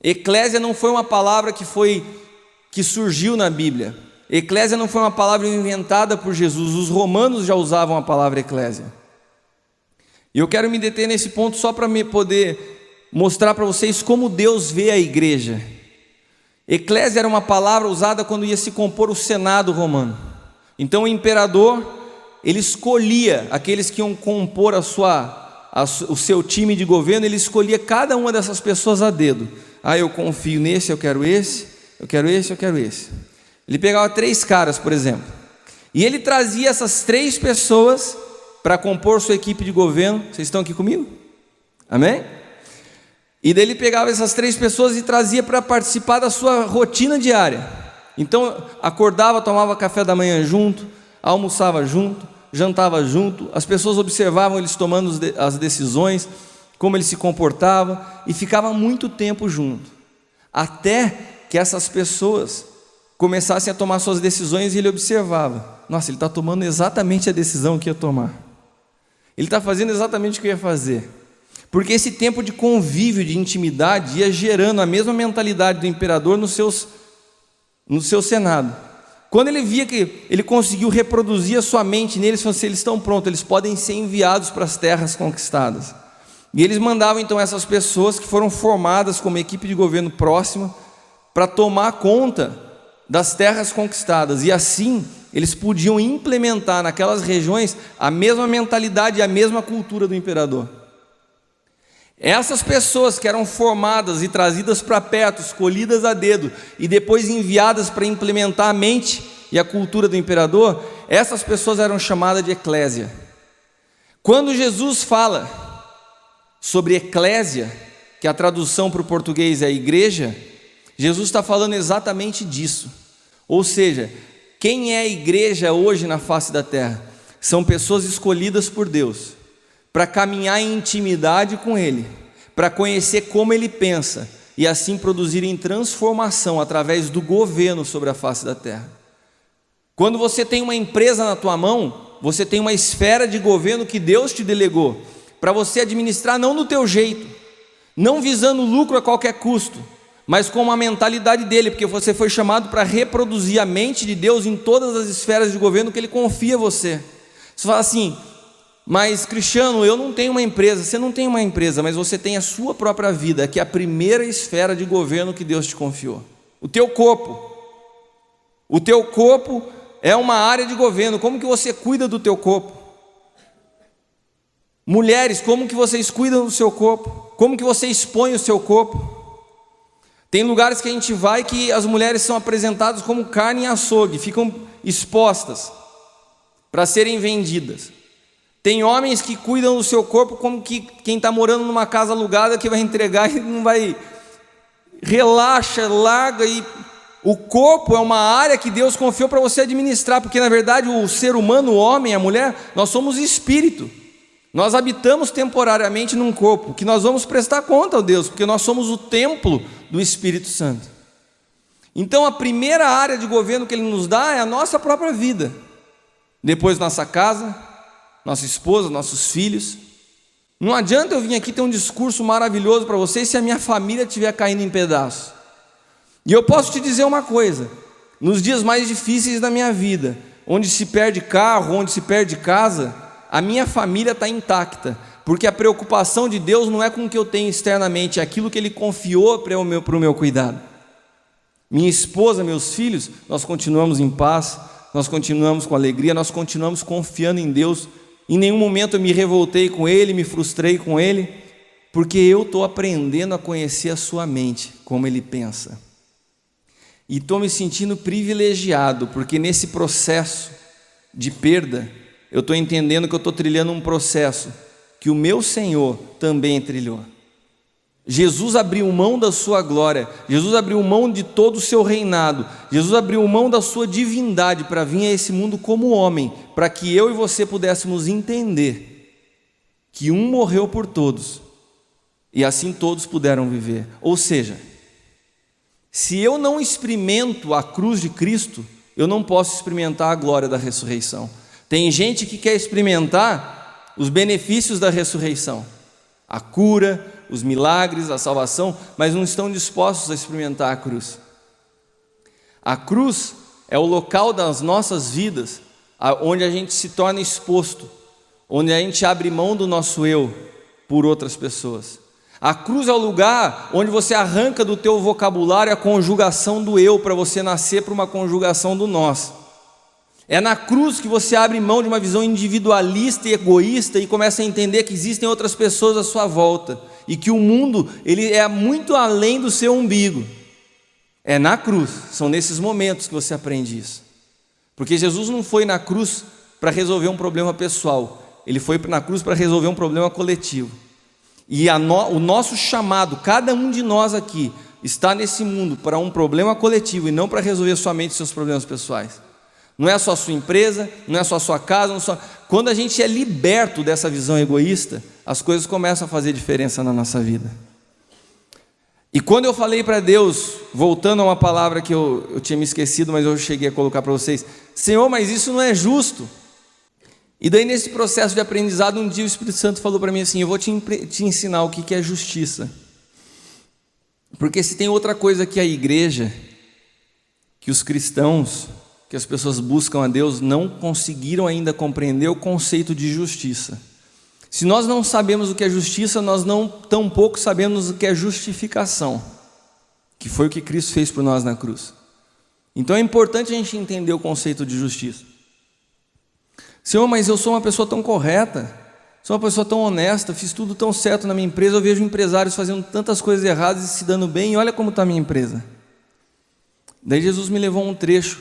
Eclésia não foi uma palavra que surgiu na Bíblia. Eclésia não foi uma palavra inventada por Jesus. Os romanos já usavam a palavra eclésia. E eu quero me deter nesse ponto só para poder mostrar para vocês como Deus vê a igreja. Eclésia era uma palavra usada quando ia se compor o Senado romano. Então o imperador, ele escolhia aqueles que iam compor o seu time de governo, ele escolhia cada uma dessas pessoas a dedo. Eu confio nesse, eu quero esse, eu quero esse, eu quero esse. Ele pegava 3 caras, por exemplo, e ele trazia essas 3 pessoas para compor sua equipe de governo. Vocês estão aqui comigo? Amém? E daí ele pegava essas 3 pessoas e trazia para participar da sua rotina diária. Então acordava, tomava café da manhã junto, almoçava junto, jantava junto, as pessoas observavam eles tomando as decisões, como ele se comportava, e ficava muito tempo junto, até que essas pessoas começassem a tomar suas decisões, e ele observava: nossa, ele está tomando exatamente a decisão que ia tomar, ele está fazendo exatamente o que ia fazer, porque esse tempo de convívio, de intimidade, ia gerando a mesma mentalidade do imperador no seu senado. Quando ele via que ele conseguiu reproduzir a sua mente neles, falou assim: eles estão prontos, eles podem ser enviados para as terras conquistadas. E eles mandavam então essas pessoas que foram formadas como equipe de governo próxima para tomar conta das terras conquistadas, e assim eles podiam implementar naquelas regiões a mesma mentalidade e a mesma cultura do imperador. Essas pessoas que eram formadas e trazidas para perto, escolhidas a dedo e depois enviadas para implementar a mente e a cultura do imperador, essas pessoas eram chamadas de eclésia. Quando Jesus fala sobre eclésia, que a tradução para o português é igreja, Jesus está falando exatamente disso. Ou seja, quem é a igreja hoje na face da terra? São pessoas escolhidas por Deus para caminhar em intimidade com Ele, para conhecer como Ele pensa e assim produzirem transformação através do governo sobre a face da terra. Quando você tem uma empresa na tua mão, você tem uma esfera de governo que Deus te delegou para você administrar não do teu jeito, não visando lucro a qualquer custo, mas com uma mentalidade dele, porque você foi chamado para reproduzir a mente de Deus em todas as esferas de governo que Ele confia a você. Você fala assim: mas Cristiano, eu não tenho uma empresa. Você não tem uma empresa, mas você tem a sua própria vida, que é a primeira esfera de governo que Deus te confiou. O teu corpo é uma área de governo. Como que você cuida do teu corpo? Mulheres, como que vocês cuidam do seu corpo? Como que você expõe o seu corpo? Tem lugares que a gente vai que as mulheres são apresentadas como carne em açougue, ficam expostas para serem vendidas. Tem homens que cuidam do seu corpo como que quem está morando numa casa alugada que vai entregar e não vai... Relaxa, larga. E o corpo é uma área que Deus confiou para você administrar, porque na verdade o ser humano, o homem, a mulher, nós somos espírito. Nós habitamos temporariamente num corpo que nós vamos prestar conta a Deus, porque nós somos o templo do Espírito Santo. Então a primeira área de governo que Ele nos dá é a nossa própria vida, depois nossa casa, nossa esposa, nossos filhos. Não adianta eu vir aqui ter um discurso maravilhoso para vocês se a minha família estiver caindo em pedaços. E eu posso te dizer uma coisa: nos dias mais difíceis da minha vida, onde se perde carro, onde se perde casa, a minha família está intacta, porque a preocupação de Deus não é com o que eu tenho externamente, é aquilo que Ele confiou para o meu cuidado. Minha esposa, meus filhos, nós continuamos em paz, nós continuamos com alegria, nós continuamos confiando em Deus. Em nenhum momento eu me revoltei com Ele, me frustrei com Ele, porque eu estou aprendendo a conhecer a sua mente, como Ele pensa. E estou me sentindo privilegiado, porque nesse processo de perda, eu estou entendendo que eu estou trilhando um processo que o meu Senhor também trilhou. Jesus abriu mão da sua glória, Jesus abriu mão de todo o seu reinado, Jesus abriu mão da sua divindade para vir a esse mundo como homem, para que eu e você pudéssemos entender que um morreu por todos, e assim todos puderam viver. Ou seja, se eu não experimento a cruz de Cristo, eu não posso experimentar a glória da ressurreição. Tem gente que quer experimentar os benefícios da ressurreição, a cura, os milagres, a salvação, mas não estão dispostos a experimentar a cruz. A cruz é o local das nossas vidas onde a gente se torna exposto, onde a gente abre mão do nosso eu por outras pessoas. A cruz é o lugar onde você arranca do teu vocabulário a conjugação do eu, para você nascer para uma conjugação do nós. É na cruz que você abre mão de uma visão individualista e egoísta e começa a entender que existem outras pessoas à sua volta e que o mundo ele é muito além do seu umbigo. É na cruz, são nesses momentos que você aprende isso. Porque Jesus não foi na cruz para resolver um problema pessoal, Ele foi na cruz para resolver um problema coletivo. E o nosso chamado, cada um de nós aqui, está nesse mundo para um problema coletivo e não para resolver somente seus problemas pessoais. Não é só a sua empresa, não é só a sua casa, Quando a gente é liberto dessa visão egoísta, as coisas começam a fazer diferença na nossa vida. E quando eu falei para Deus, voltando a uma palavra que eu tinha me esquecido, mas eu cheguei a colocar para vocês: Senhor, mas isso não é justo. E daí nesse processo de aprendizado, um dia o Espírito Santo falou para mim assim: eu vou te ensinar o que é justiça. Porque se tem outra coisa que a igreja, que os cristãos, que as pessoas buscam a Deus, não conseguiram ainda compreender o conceito de justiça. Se nós não sabemos o que é justiça, nós não tampouco sabemos o que é justificação, que foi o que Cristo fez por nós na cruz. Então é importante a gente entender o conceito de justiça. Senhor, mas eu sou uma pessoa tão correta, sou uma pessoa tão honesta, fiz tudo tão certo na minha empresa, eu vejo empresários fazendo tantas coisas erradas e se dando bem, e olha como está a minha empresa. Daí Jesus me levou a um trecho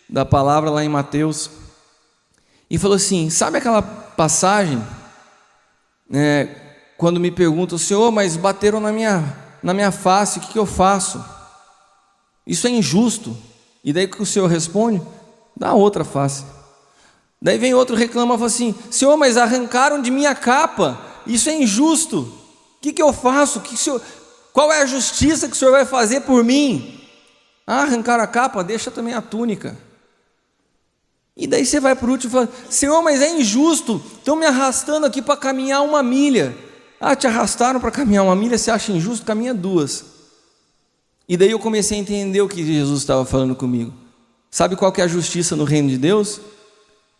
da palavra lá em Mateus, e falou assim, sabe aquela passagem, quando me perguntam, Senhor, mas bateram na minha face, o que eu faço? Isso é injusto. E daí que o Senhor responde, dá outra face. Daí vem outro reclama e fala assim, Senhor, mas arrancaram de minha capa, isso é injusto, o que eu faço? Qual é a justiça que o Senhor vai fazer por mim? Arrancaram a capa, deixa também a túnica. E daí você vai para o último e fala, Senhor, mas é injusto, estão me arrastando aqui para caminhar 1 milha. Te arrastaram para caminhar 1 milha, você acha injusto? Caminha 2. E daí eu comecei a entender o que Jesus estava falando comigo. Sabe qual que é a justiça no reino de Deus?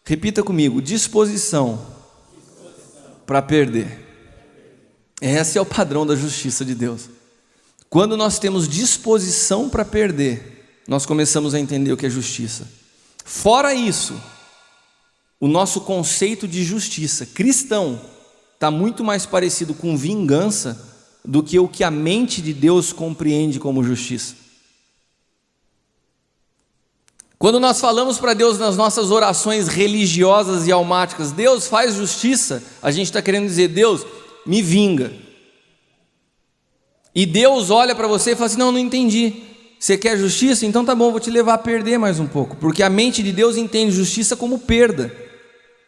Repita comigo, disposição para perder. Esse é o padrão da justiça de Deus. Quando nós temos disposição para perder, nós começamos a entender o que é justiça. Fora isso, o nosso conceito de justiça cristão está muito mais parecido com vingança do que o que a mente de Deus compreende como justiça. Quando nós falamos para Deus nas nossas orações religiosas e almáticas, Deus faz justiça, a gente está querendo dizer, Deus, me vinga. E Deus olha para você e fala assim, não entendi, você quer justiça? Então tá bom, vou te levar a perder mais um pouco, porque a mente de Deus entende justiça como perda,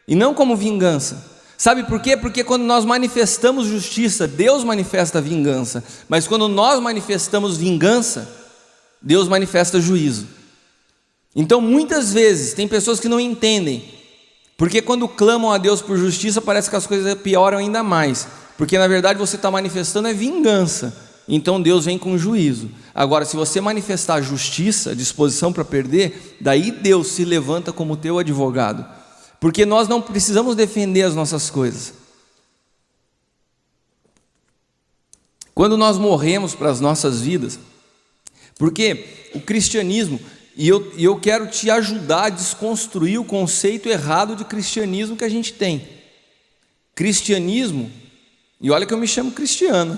e não como vingança. Sabe por quê? Porque quando nós manifestamos justiça, Deus manifesta vingança, mas quando nós manifestamos vingança, Deus manifesta juízo. Então muitas vezes tem pessoas que não entendem, porque quando clamam a Deus por justiça parece que as coisas pioram ainda mais, porque na verdade você está manifestando vingança, então Deus vem com juízo. Agora se você manifestar justiça, disposição para perder, daí Deus se levanta como teu advogado, porque nós não precisamos defender as nossas coisas. Quando nós morremos para as nossas vidas, porque o cristianismo, e eu quero te ajudar a desconstruir o conceito errado de cristianismo que a gente tem. Cristianismo, e olha que eu me chamo cristiano,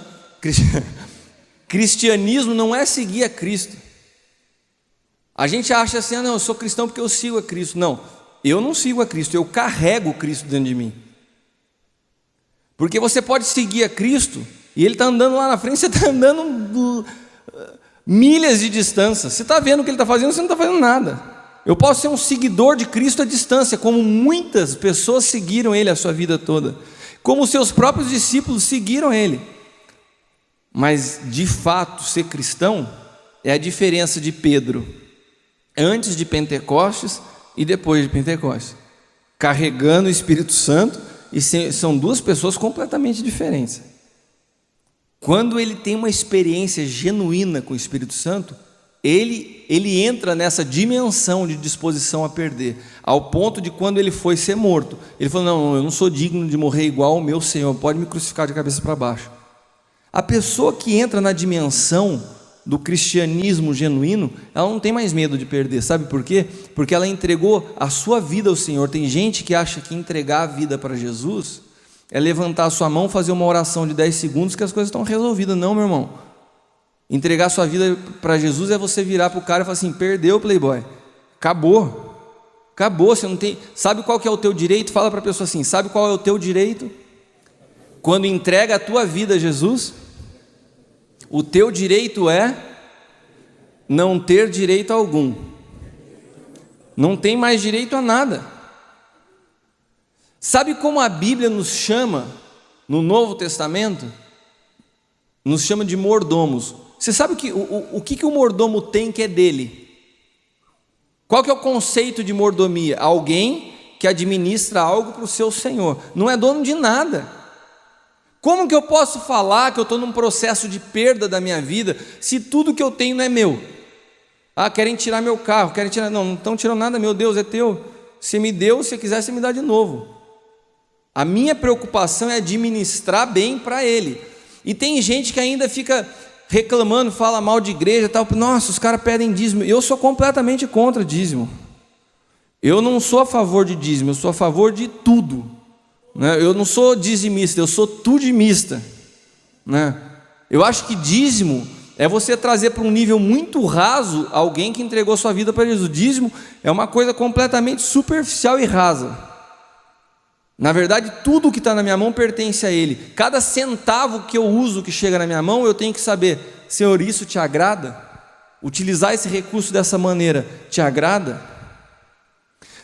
cristianismo não é seguir a Cristo. A gente acha assim, não, eu sou cristão porque eu sigo a Cristo. Não, eu não sigo a Cristo, eu carrego Cristo dentro de mim. Porque você pode seguir a Cristo, e Ele está andando lá na frente, você está andando milhas de distância, você está vendo o que Ele está fazendo, você não está fazendo nada. Eu posso ser um seguidor de Cristo à distância, como muitas pessoas seguiram Ele a sua vida toda, como seus próprios discípulos seguiram Ele. Mas de fato ser cristão é a diferença de Pedro antes de Pentecostes e depois de Pentecostes, carregando o Espírito Santo, e são duas pessoas completamente diferentes. Quando ele tem uma experiência genuína com o Espírito Santo, ele entra nessa dimensão de disposição a perder, ao ponto de quando ele foi ser morto, ele falou, não, eu não sou digno de morrer igual ao meu Senhor, pode me crucificar de cabeça para baixo. A pessoa que entra na dimensão do cristianismo genuíno, ela não tem mais medo de perder, sabe por quê? Porque ela entregou a sua vida ao Senhor. Tem gente que acha que entregar a vida para Jesus é levantar a sua mão, fazer uma oração de 10 segundos que as coisas estão resolvidas. Não, meu irmão, entregar a sua vida para Jesus é você virar para o cara e falar assim, perdeu, playboy, acabou, você não tem, sabe qual que é o teu direito? Fala para a pessoa assim, sabe qual é o teu direito? Quando entrega a tua vida a Jesus, o teu direito é não ter direito algum, não tem mais direito a nada. Sabe como a Bíblia nos chama, no Novo Testamento? Nos chama de mordomos. Você sabe o que o mordomo tem que é dele? Qual que é o conceito de mordomia? Alguém que administra algo para o seu senhor, não é dono de nada. Como que eu posso falar que eu estou num processo de perda da minha vida, se tudo que eu tenho não é meu? Querem tirar meu carro, não estão tirando nada, meu Deus, é teu, você me deu, se quiser você me dá de novo. A minha preocupação é administrar bem para Ele. E tem gente que ainda fica reclamando, fala mal de igreja e tal. Nossa, os caras pedem dízimo. Eu sou completamente contra dízimo. Eu não sou a favor de dízimo, eu sou a favor de tudo, né? Eu não sou dizimista, eu sou tudimista, né? Eu acho que dízimo é você trazer para um nível muito raso alguém que entregou sua vida para Jesus. Dízimo é uma coisa completamente superficial e rasa. Na verdade, tudo que está na minha mão pertence a Ele. Cada centavo que eu uso, que chega na minha mão, eu tenho que saber: Senhor, isso te agrada? Utilizar esse recurso dessa maneira te agrada?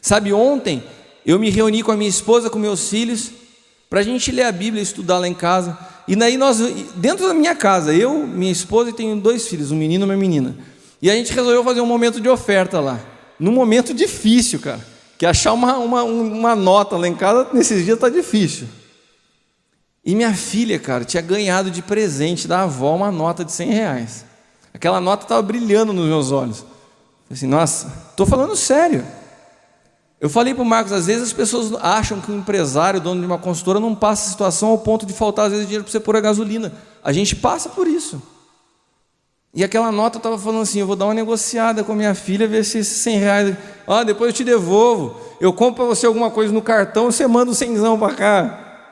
Sabe, ontem eu me reuni com a minha esposa, com meus filhos, para a gente ler a Bíblia e estudar lá em casa. E daí nós, dentro da minha casa, eu, minha esposa e tenho 2 filhos, um menino e uma menina. E a gente resolveu fazer um momento de oferta lá. Num momento difícil, cara. Que achar uma nota lá em casa nesses dias está difícil. E minha filha, cara, tinha ganhado de presente da avó uma nota de R$100. Aquela nota estava brilhando nos meus olhos. Eu falei assim, nossa, estou falando sério. Eu falei para o Marcos, às vezes as pessoas acham que o empresário, dono de uma consultora, não passa a situação ao ponto de faltar às vezes dinheiro para você pôr a gasolina. A gente passa por isso. E aquela nota eu estava falando assim, eu vou dar uma negociada com a minha filha, ver se esses R$100, depois eu te devolvo, eu compro para você alguma coisa no cartão, você manda o 100 para cá.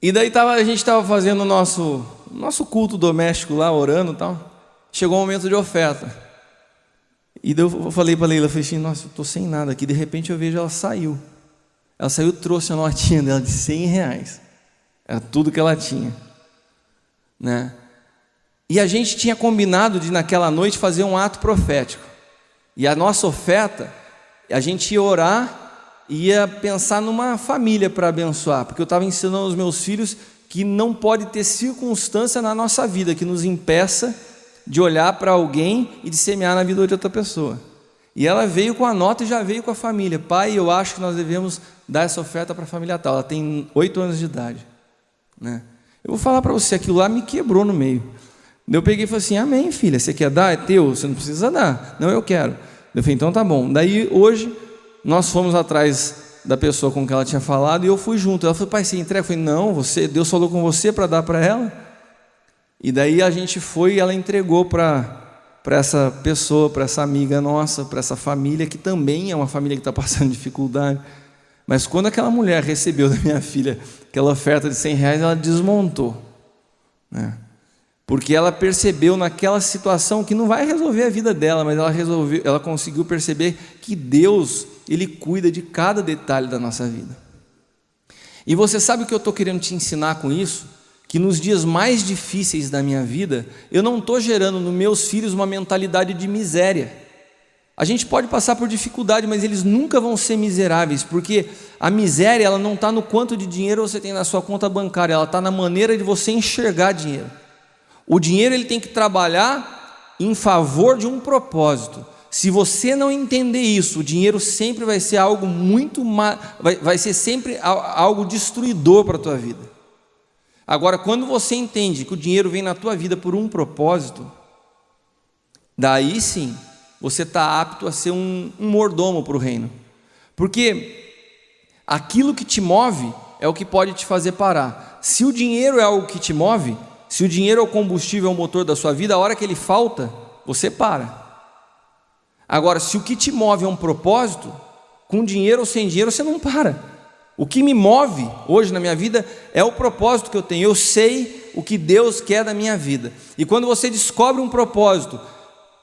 E daí a gente estava fazendo o nosso culto doméstico lá, orando e tal. Chegou o momento de oferta. E daí eu falei para a Leila, falei assim, nossa, eu estou sem nada aqui. De repente eu vejo ela saiu. Ela saiu e trouxe a notinha dela de R$100. Era tudo que ela tinha, né? E a gente tinha combinado de naquela noite fazer um ato profético. E a nossa oferta, a gente ia orar, ia pensar numa família para abençoar, porque eu estava ensinando aos meus filhos que não pode ter circunstância na nossa vida que nos impeça de olhar para alguém e de semear na vida de outra pessoa. E ela veio com a nota e já veio com a família. Pai, eu acho que nós devemos dar essa oferta para a família tal. Ela tem 8 anos de idade, né? Eu vou falar para você, aquilo lá me quebrou no meio. Eu peguei e falei assim, amém, filha, você quer dar? É teu, você não precisa dar. Não, eu quero. Eu falei, então tá bom. Daí hoje nós fomos atrás da pessoa com quem ela tinha falado e eu fui junto. Ela falou, pai, você entrega? Eu falei, não, Deus falou com você para dar para ela. E daí a gente foi e ela entregou para essa pessoa, para essa amiga nossa, para essa família, que também é uma família que está passando dificuldade. Mas quando aquela mulher recebeu da minha filha aquela oferta de R$100, ela desmontou, né? Porque ela percebeu naquela situação que não vai resolver a vida dela, mas ela conseguiu perceber que Deus, Ele cuida de cada detalhe da nossa vida. E você sabe o que eu estou querendo te ensinar com isso? Que nos dias mais difíceis da minha vida, eu não estou gerando nos meus filhos uma mentalidade de miséria. A gente pode passar por dificuldade, mas eles nunca vão ser miseráveis, porque a miséria ela não está no quanto de dinheiro você tem na sua conta bancária, ela está na maneira de você enxergar dinheiro. O dinheiro ele tem que trabalhar em favor de um propósito. Se você não entender isso, o dinheiro sempre vai ser algo vai ser sempre algo destruidor para a tua vida. Agora, quando você entende que o dinheiro vem na tua vida por um propósito, daí sim, você está apto a ser um mordomo para o reino. Porque aquilo que te move é o que pode te fazer parar. Se o dinheiro é algo que te move, se o dinheiro é o combustível, é o motor da sua vida, a hora que ele falta, você para. Agora, se o que te move é um propósito, com dinheiro ou sem dinheiro, você não para. O que me move hoje na minha vida é o propósito que eu tenho. Eu sei o que Deus quer da minha vida. E quando você descobre um propósito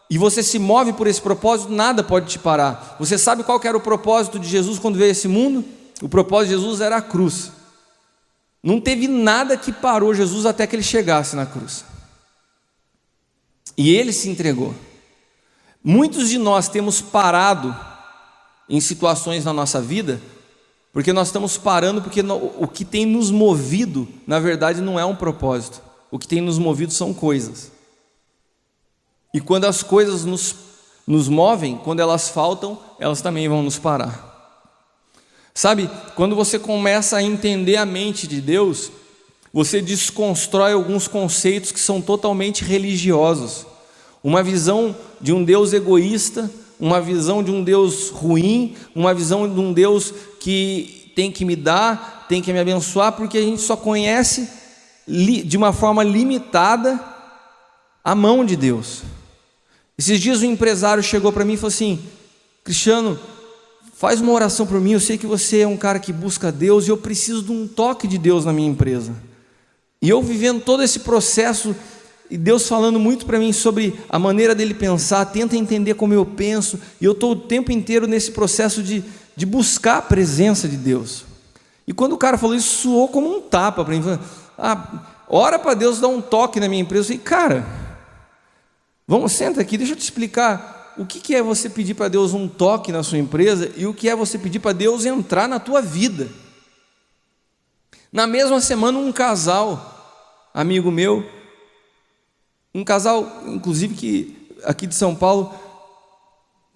e você se move por esse propósito, nada pode te parar. Você sabe qual que era o propósito de Jesus quando veio a esse mundo? O propósito de Jesus era a cruz. Não teve nada que parou Jesus até que ele chegasse na cruz. E ele se entregou. Muitos de nós temos parado em situações na nossa vida, porque nós estamos parando porque o que tem nos movido, na verdade, não é um propósito. O que tem nos movido são coisas. E quando as coisas nos movem, quando elas faltam, elas também vão nos parar. Sabe, quando você começa a entender a mente de Deus, você desconstrói alguns conceitos que são totalmente religiosos. Uma visão de um Deus egoísta, uma visão de um Deus ruim, uma visão de um Deus que tem que me dar, tem que me abençoar, porque a gente só conhece de uma forma limitada a mão de Deus. Esses dias um empresário chegou para mim e falou assim: Cristiano, faz uma oração por mim, eu sei que você é um cara que busca Deus e eu preciso de um toque de Deus na minha empresa. E eu vivendo todo esse processo, e Deus falando muito para mim sobre a maneira dele pensar, tenta entender como eu penso, e eu estou o tempo inteiro nesse processo de buscar a presença de Deus. E quando o cara falou isso, soou como um tapa para mim. Ora para Deus dar um toque na minha empresa. Eu falei: cara, senta aqui, deixa eu te explicar o que é você pedir para Deus um toque na sua empresa e o que é você pedir para Deus entrar na tua vida. Na mesma semana, um casal, amigo meu, um casal, inclusive que aqui de São Paulo,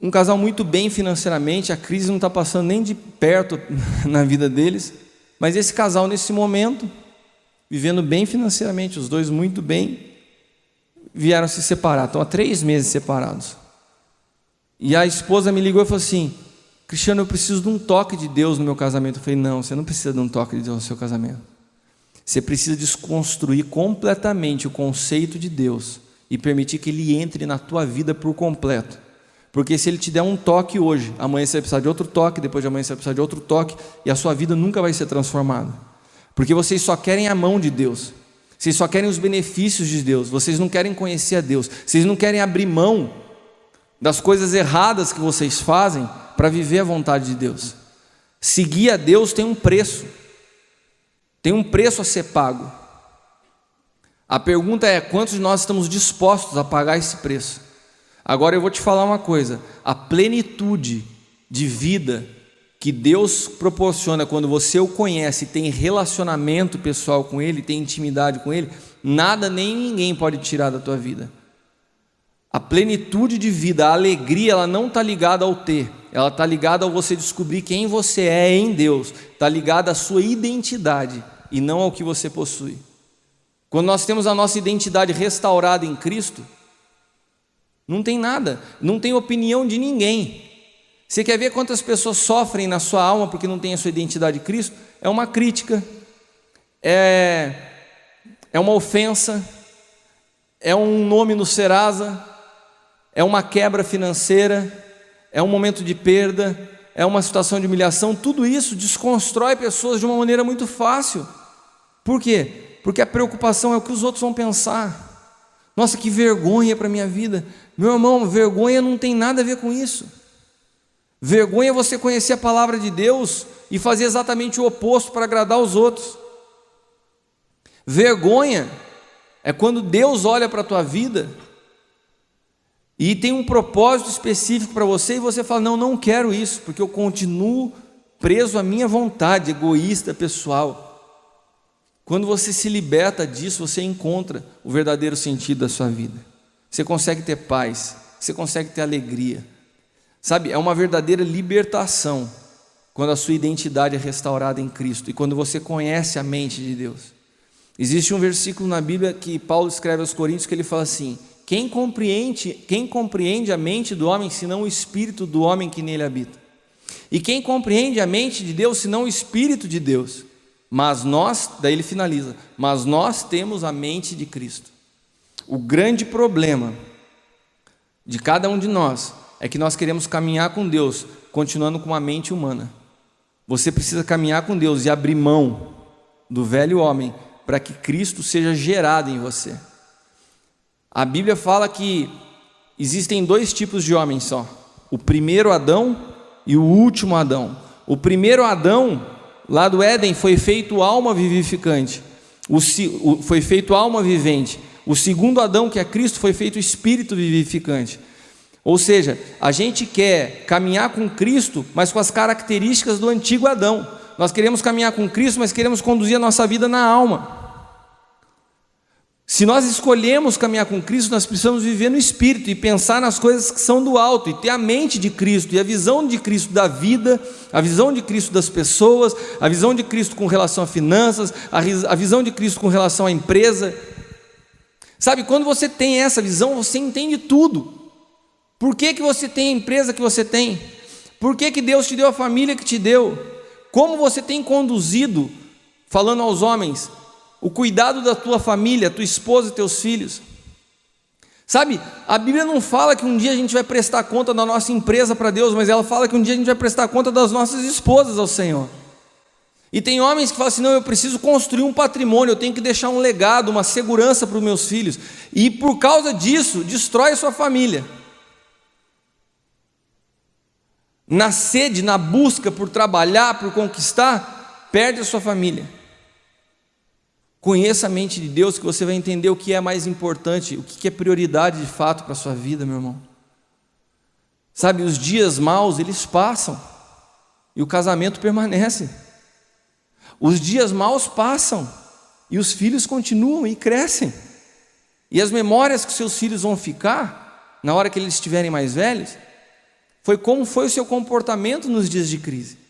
um casal muito bem financeiramente, a crise não está passando nem de perto na vida deles, mas esse casal nesse momento, vivendo bem financeiramente, os dois muito bem, vieram se separar, estão há 3 meses separados. E a esposa me ligou e falou assim: Cristiano, eu preciso de um toque de Deus no meu casamento. Eu falei: não, você não precisa de um toque de Deus no seu casamento. Você precisa desconstruir completamente o conceito de Deus e permitir que Ele entre na tua vida por completo. Porque se Ele te der um toque hoje, amanhã você vai precisar de outro toque, depois de amanhã você vai precisar de outro toque, e a sua vida nunca vai ser transformada. Porque vocês só querem a mão de Deus, vocês só querem os benefícios de Deus, vocês não querem conhecer a Deus, vocês não querem abrir mão das coisas erradas que vocês fazem para viver a vontade de Deus. Seguir a Deus tem um preço a ser pago. A pergunta é: quantos de nós estamos dispostos a pagar esse preço? Agora eu vou te falar uma coisa: a plenitude de vida que Deus proporciona quando você o conhece, tem relacionamento pessoal com Ele, tem intimidade com Ele, nada nem ninguém pode tirar da tua vida. A plenitude de vida, a alegria, ela não está ligada ao ter, ela está ligada ao você descobrir quem você é em Deus, está ligada à sua identidade e não ao que você possui. Quando nós temos a nossa identidade restaurada em Cristo, não tem nada, não tem opinião de ninguém. Você quer ver quantas pessoas sofrem na sua alma porque não tem a sua identidade em Cristo? É uma crítica, é uma ofensa, é um nome no Serasa, é uma quebra financeira, é um momento de perda, é uma situação de humilhação. Tudo isso desconstrói pessoas de uma maneira muito fácil. Por quê? Porque a preocupação é o que os outros vão pensar. Nossa, que vergonha para a minha vida. Meu irmão, vergonha não tem nada a ver com isso. Vergonha é você conhecer a palavra de Deus e fazer exatamente o oposto para agradar os outros. Vergonha é quando Deus olha para a tua vida e tem um propósito específico para você e você fala: não quero isso, porque eu continuo preso à minha vontade egoísta, pessoal. Quando você se liberta disso, você encontra o verdadeiro sentido da sua vida. Você consegue ter paz, você consegue ter alegria. Sabe, é uma verdadeira libertação quando a sua identidade é restaurada em Cristo e quando você conhece a mente de Deus. Existe um versículo na Bíblia que Paulo escreve aos Coríntios que ele fala assim: quem compreende a mente do homem senão o espírito do homem que nele habita? E quem compreende a mente de Deus senão o espírito de Deus? Mas nós, daí ele finaliza, mas nós temos a mente de Cristo. O grande problema de cada um de nós é que nós queremos caminhar com Deus continuando com a mente humana. Você precisa caminhar com Deus e abrir mão do velho homem para que Cristo seja gerado em você. A Bíblia fala que existem 2 tipos de homens só: o primeiro Adão e o último Adão. O primeiro Adão, lá do Éden, foi feito alma vivificante, foi feito alma vivente. O segundo Adão, que é Cristo, foi feito espírito vivificante. Ou seja, a gente quer caminhar com Cristo, mas com as características do antigo Adão. Nós queremos caminhar com Cristo, mas queremos conduzir a nossa vida na alma. Se nós escolhemos caminhar com Cristo, nós precisamos viver no Espírito e pensar nas coisas que são do alto, e ter a mente de Cristo e a visão de Cristo da vida, a visão de Cristo das pessoas, a visão de Cristo com relação a finanças, a visão de Cristo com relação à empresa. Sabe, quando você tem essa visão, você entende tudo. Por que você tem a empresa que você tem? Por que Deus te deu a família que te deu? Como você tem conduzido, falando aos homens, o cuidado da tua família, tua esposa e teus filhos? Sabe, a Bíblia não fala que um dia a gente vai prestar conta da nossa empresa para Deus, mas ela fala que um dia a gente vai prestar conta das nossas esposas ao Senhor. E tem homens que falam assim: não, eu preciso construir um patrimônio, eu tenho que deixar um legado, uma segurança para os meus filhos, e por causa disso, destrói a sua família. Na sede, na busca por trabalhar, por conquistar, perde a sua família. Conheça a mente de Deus, que você vai entender o que é mais importante, o que é prioridade de fato para a sua vida, meu irmão. Sabe, os dias maus, eles passam, e o casamento permanece. Os dias maus passam, e os filhos continuam e crescem. E as memórias que seus filhos vão ficar, na hora que eles estiverem mais velhos, foi como foi o seu comportamento nos dias de crise.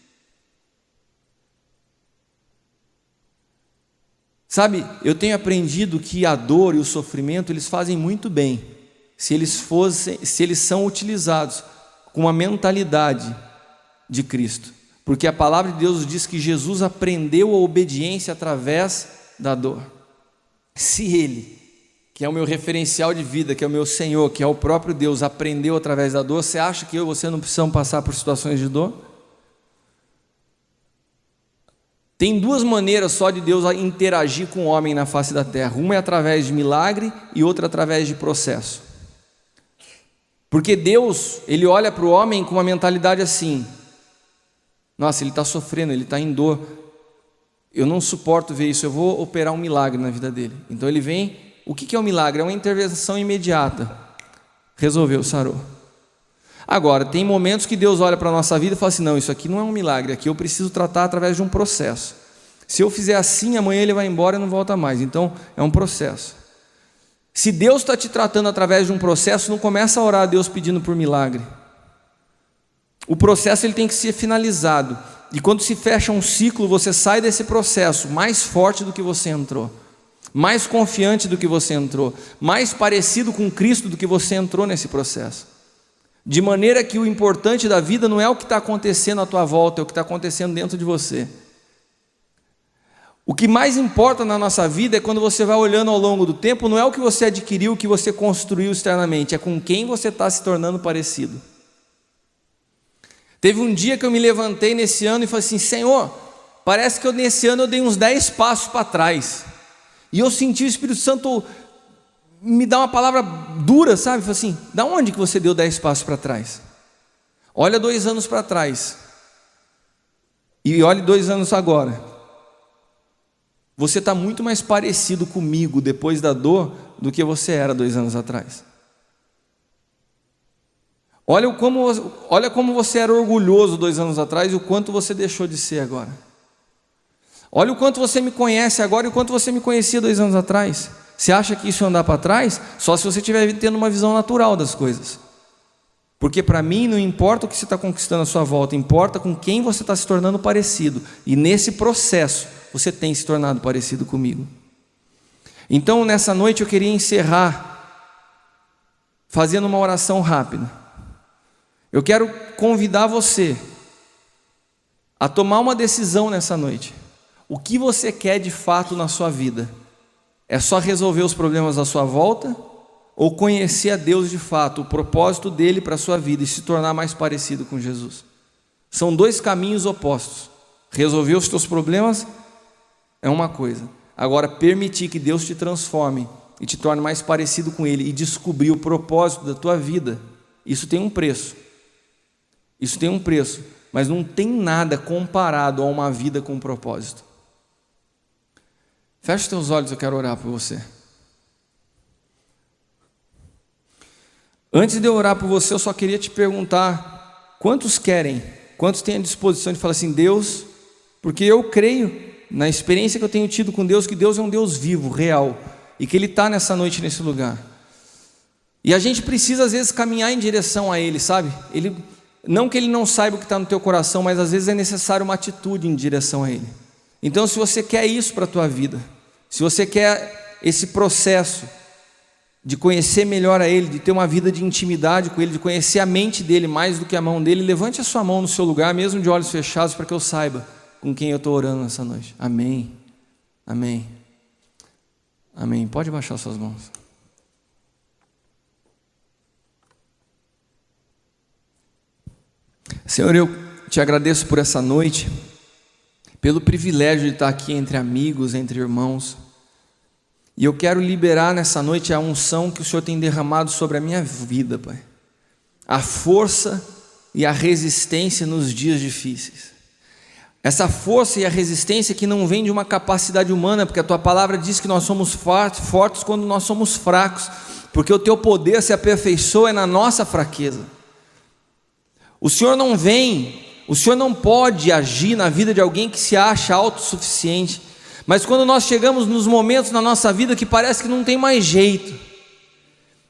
Sabe, eu tenho aprendido que a dor e o sofrimento, eles fazem muito bem, se eles são utilizados com uma mentalidade de Cristo. Porque a palavra de Deus diz que Jesus aprendeu a obediência através da dor. Se Ele, que é o meu referencial de vida, que é o meu Senhor, que é o próprio Deus, aprendeu através da dor, você acha que eu e você não precisamos passar por situações de dor? Tem duas maneiras só de Deus interagir com o homem na face da terra. Uma é através de milagre e outra através de processo. Porque Deus, Ele olha para o homem com uma mentalidade assim: nossa, ele está sofrendo, ele está em dor, eu não suporto ver isso, eu vou operar um milagre na vida dele. Então ele vem, o que é um milagre? É uma intervenção imediata. Resolveu, sarou. Agora, tem momentos que Deus olha para a nossa vida e fala assim: não, isso aqui não é um milagre, aqui eu preciso tratar através de um processo. Se eu fizer assim, amanhã ele vai embora e não volta mais. Então, é um processo. Se Deus está te tratando através de um processo, não começa a orar a Deus pedindo por milagre. O processo ele tem que ser finalizado. E quando se fecha um ciclo, você sai desse processo mais forte do que você entrou, mais confiante do que você entrou, mais parecido com Cristo do que você entrou nesse processo. De maneira que o importante da vida não é o que está acontecendo à tua volta, é o que está acontecendo dentro de você. O que mais importa na nossa vida é quando você vai olhando ao longo do tempo, não é o que você adquiriu, o que você construiu externamente, é com quem você está se tornando parecido. Teve um dia que eu me levantei nesse ano e falei assim: Senhor, parece que nesse ano eu dei uns 10 passos para trás, e eu senti o Espírito Santo me dar uma palavra dura, sabe? Falei assim: da onde que você deu 10 passos para trás? Olha 2 anos para trás, e olhe 2 anos agora. Você está muito mais parecido comigo depois da dor do que você era 2 anos atrás. Olha como você era orgulhoso 2 anos atrás e o quanto você deixou de ser agora. Olha o quanto você me conhece agora e o quanto você me conhecia 2 anos atrás. Você acha que isso é andar para trás? Só se você estiver tendo uma visão natural das coisas. Porque para mim não importa o que você está conquistando à sua volta, importa com quem você está se tornando parecido. E nesse processo você tem se tornado parecido comigo. Então nessa noite eu queria encerrar fazendo uma oração rápida. Eu quero convidar você a tomar uma decisão nessa noite. O que você quer de fato na sua vida? É só resolver os problemas à sua volta? Ou conhecer a Deus de fato, o propósito dele para a sua vida e se tornar mais parecido com Jesus? São 2 caminhos opostos. Resolver os teus problemas é uma coisa. Agora, permitir que Deus te transforme e te torne mais parecido com Ele e descobrir o propósito da tua vida, isso tem um preço. Isso tem um preço, mas não tem nada comparado a uma vida com propósito. Feche os teus olhos, eu quero orar por você. Antes de eu orar por você, eu só queria te perguntar: quantos têm a disposição de falar assim: Deus, porque eu creio na experiência que eu tenho tido com Deus, que Deus é um Deus vivo, real, e que Ele está nessa noite, nesse lugar. E a gente precisa às vezes caminhar em direção a Ele, sabe? Não que Ele não saiba o que está no teu coração, mas às vezes é necessário uma atitude em direção a Ele. Então, se você quer isso para a tua vida, se você quer esse processo de conhecer melhor a Ele, de ter uma vida de intimidade com Ele, de conhecer a mente dEle mais do que a mão dEle, levante a sua mão no seu lugar, mesmo de olhos fechados, para que eu saiba com quem eu estou orando nessa noite. Amém, amém, amém. Pode baixar suas mãos. Senhor, eu te agradeço por essa noite, pelo privilégio de estar aqui entre amigos, entre irmãos. E eu quero liberar nessa noite a unção que o Senhor tem derramado sobre a minha vida, Pai. A força e a resistência nos dias difíceis. Essa força e a resistência que não vem de uma capacidade humana, porque a Tua palavra diz que nós somos fortes quando nós somos fracos, porque o Teu poder se aperfeiçoa na nossa fraqueza. O Senhor não pode agir na vida de alguém que se acha autossuficiente. Mas quando nós chegamos nos momentos na nossa vida que parece que não tem mais jeito,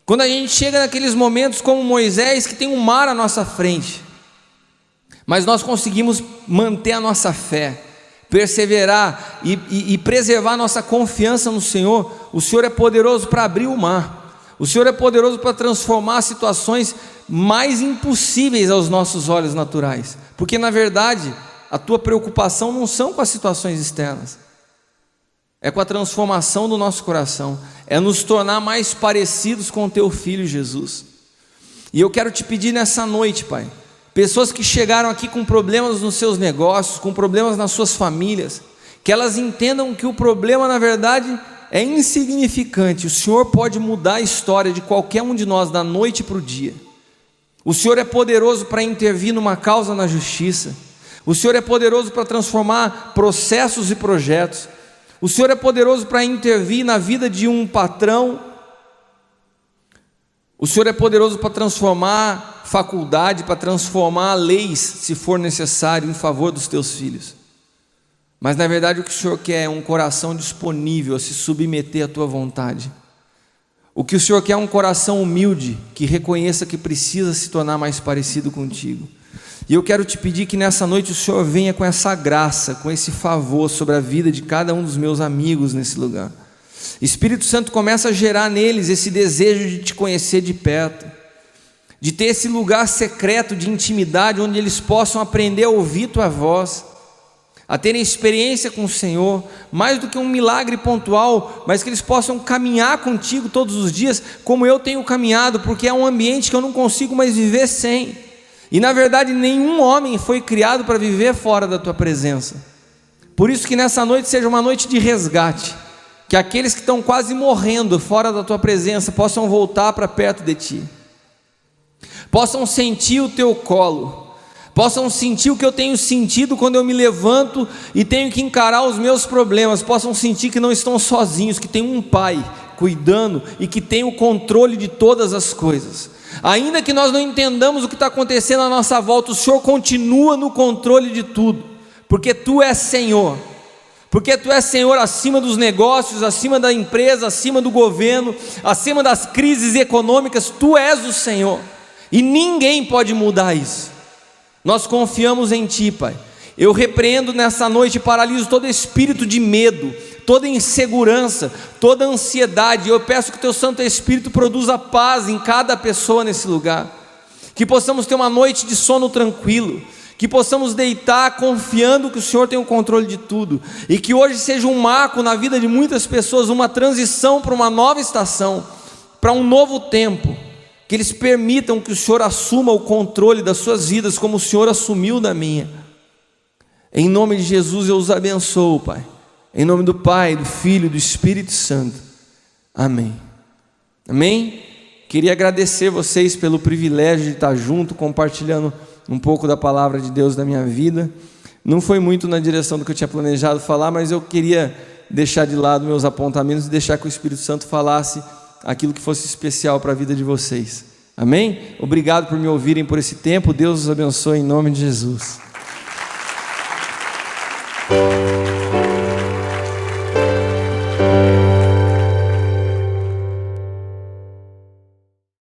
quando a gente chega naqueles momentos como Moisés, que tem um mar à nossa frente, mas nós conseguimos manter a nossa fé, perseverar e preservar a nossa confiança no Senhor. O Senhor é poderoso para abrir o mar, o Senhor é poderoso para transformar situações mais impossíveis aos nossos olhos naturais, porque na verdade a tua preocupação não são com as situações externas, é com a transformação do nosso coração, é nos tornar mais parecidos com o Teu Filho Jesus. E eu quero te pedir nessa noite, Pai, pessoas que chegaram aqui com problemas nos seus negócios, com problemas nas suas famílias, que elas entendam que o problema na verdade é insignificante. O Senhor pode mudar a história de qualquer um de nós da noite para o dia. O Senhor é poderoso para intervir numa causa na justiça. O Senhor é poderoso para transformar processos e projetos. O Senhor é poderoso para intervir na vida de um patrão. O Senhor é poderoso para transformar faculdade, para transformar leis, se for necessário, em favor dos Teus filhos. Mas na verdade o que o Senhor quer é um coração disponível a se submeter à Tua vontade. O que o Senhor quer é um coração humilde, que reconheça que precisa se tornar mais parecido contigo. E eu quero te pedir que nessa noite o Senhor venha com essa graça, com esse favor sobre a vida de cada um dos meus amigos nesse lugar. Espírito Santo, começa a gerar neles esse desejo de te conhecer de perto, de ter esse lugar secreto de intimidade, onde eles possam aprender a ouvir Tua voz, a terem experiência com o Senhor, mais do que um milagre pontual, mas que eles possam caminhar contigo todos os dias, como eu tenho caminhado, porque é um ambiente que eu não consigo mais viver sem. E na verdade nenhum homem foi criado para viver fora da Tua presença. Por isso que nessa noite seja uma noite de resgate, que aqueles que estão quase morrendo fora da Tua presença possam voltar para perto de Ti, possam sentir o Teu colo, possam sentir o que eu tenho sentido quando eu me levanto e tenho que encarar os meus problemas, possam sentir que não estão sozinhos, que tem um Pai cuidando e que tem o controle de todas as coisas. Ainda que nós não entendamos o que está acontecendo à nossa volta, o Senhor continua no controle de tudo, porque Tu és Senhor, porque Tu és Senhor acima dos negócios, acima da empresa, acima do governo, acima das crises econômicas. Tu és o Senhor, e ninguém pode mudar isso. Nós confiamos em Ti, Pai. Eu repreendo nessa noite, paraliso todo espírito de medo, toda insegurança, toda ansiedade. Eu peço que Teu Santo Espírito produza paz em cada pessoa nesse lugar, que possamos ter uma noite de sono tranquilo, que possamos deitar confiando que o Senhor tem o controle de tudo, e que hoje seja um marco na vida de muitas pessoas, uma transição para uma nova estação, para um novo tempo, que eles permitam que o Senhor assuma o controle das suas vidas, como o Senhor assumiu da minha. Em nome de Jesus eu os abençoo, Pai. Em nome do Pai, do Filho e do Espírito Santo. Amém. Amém? Queria agradecer vocês pelo privilégio de estar junto, compartilhando um pouco da palavra de Deus da minha vida. Não foi muito na direção do que eu tinha planejado falar, mas eu queria deixar de lado meus apontamentos e deixar que o Espírito Santo falasse aquilo que fosse especial para a vida de vocês. Amém? Obrigado por me ouvirem por esse tempo. Deus os abençoe em nome de Jesus.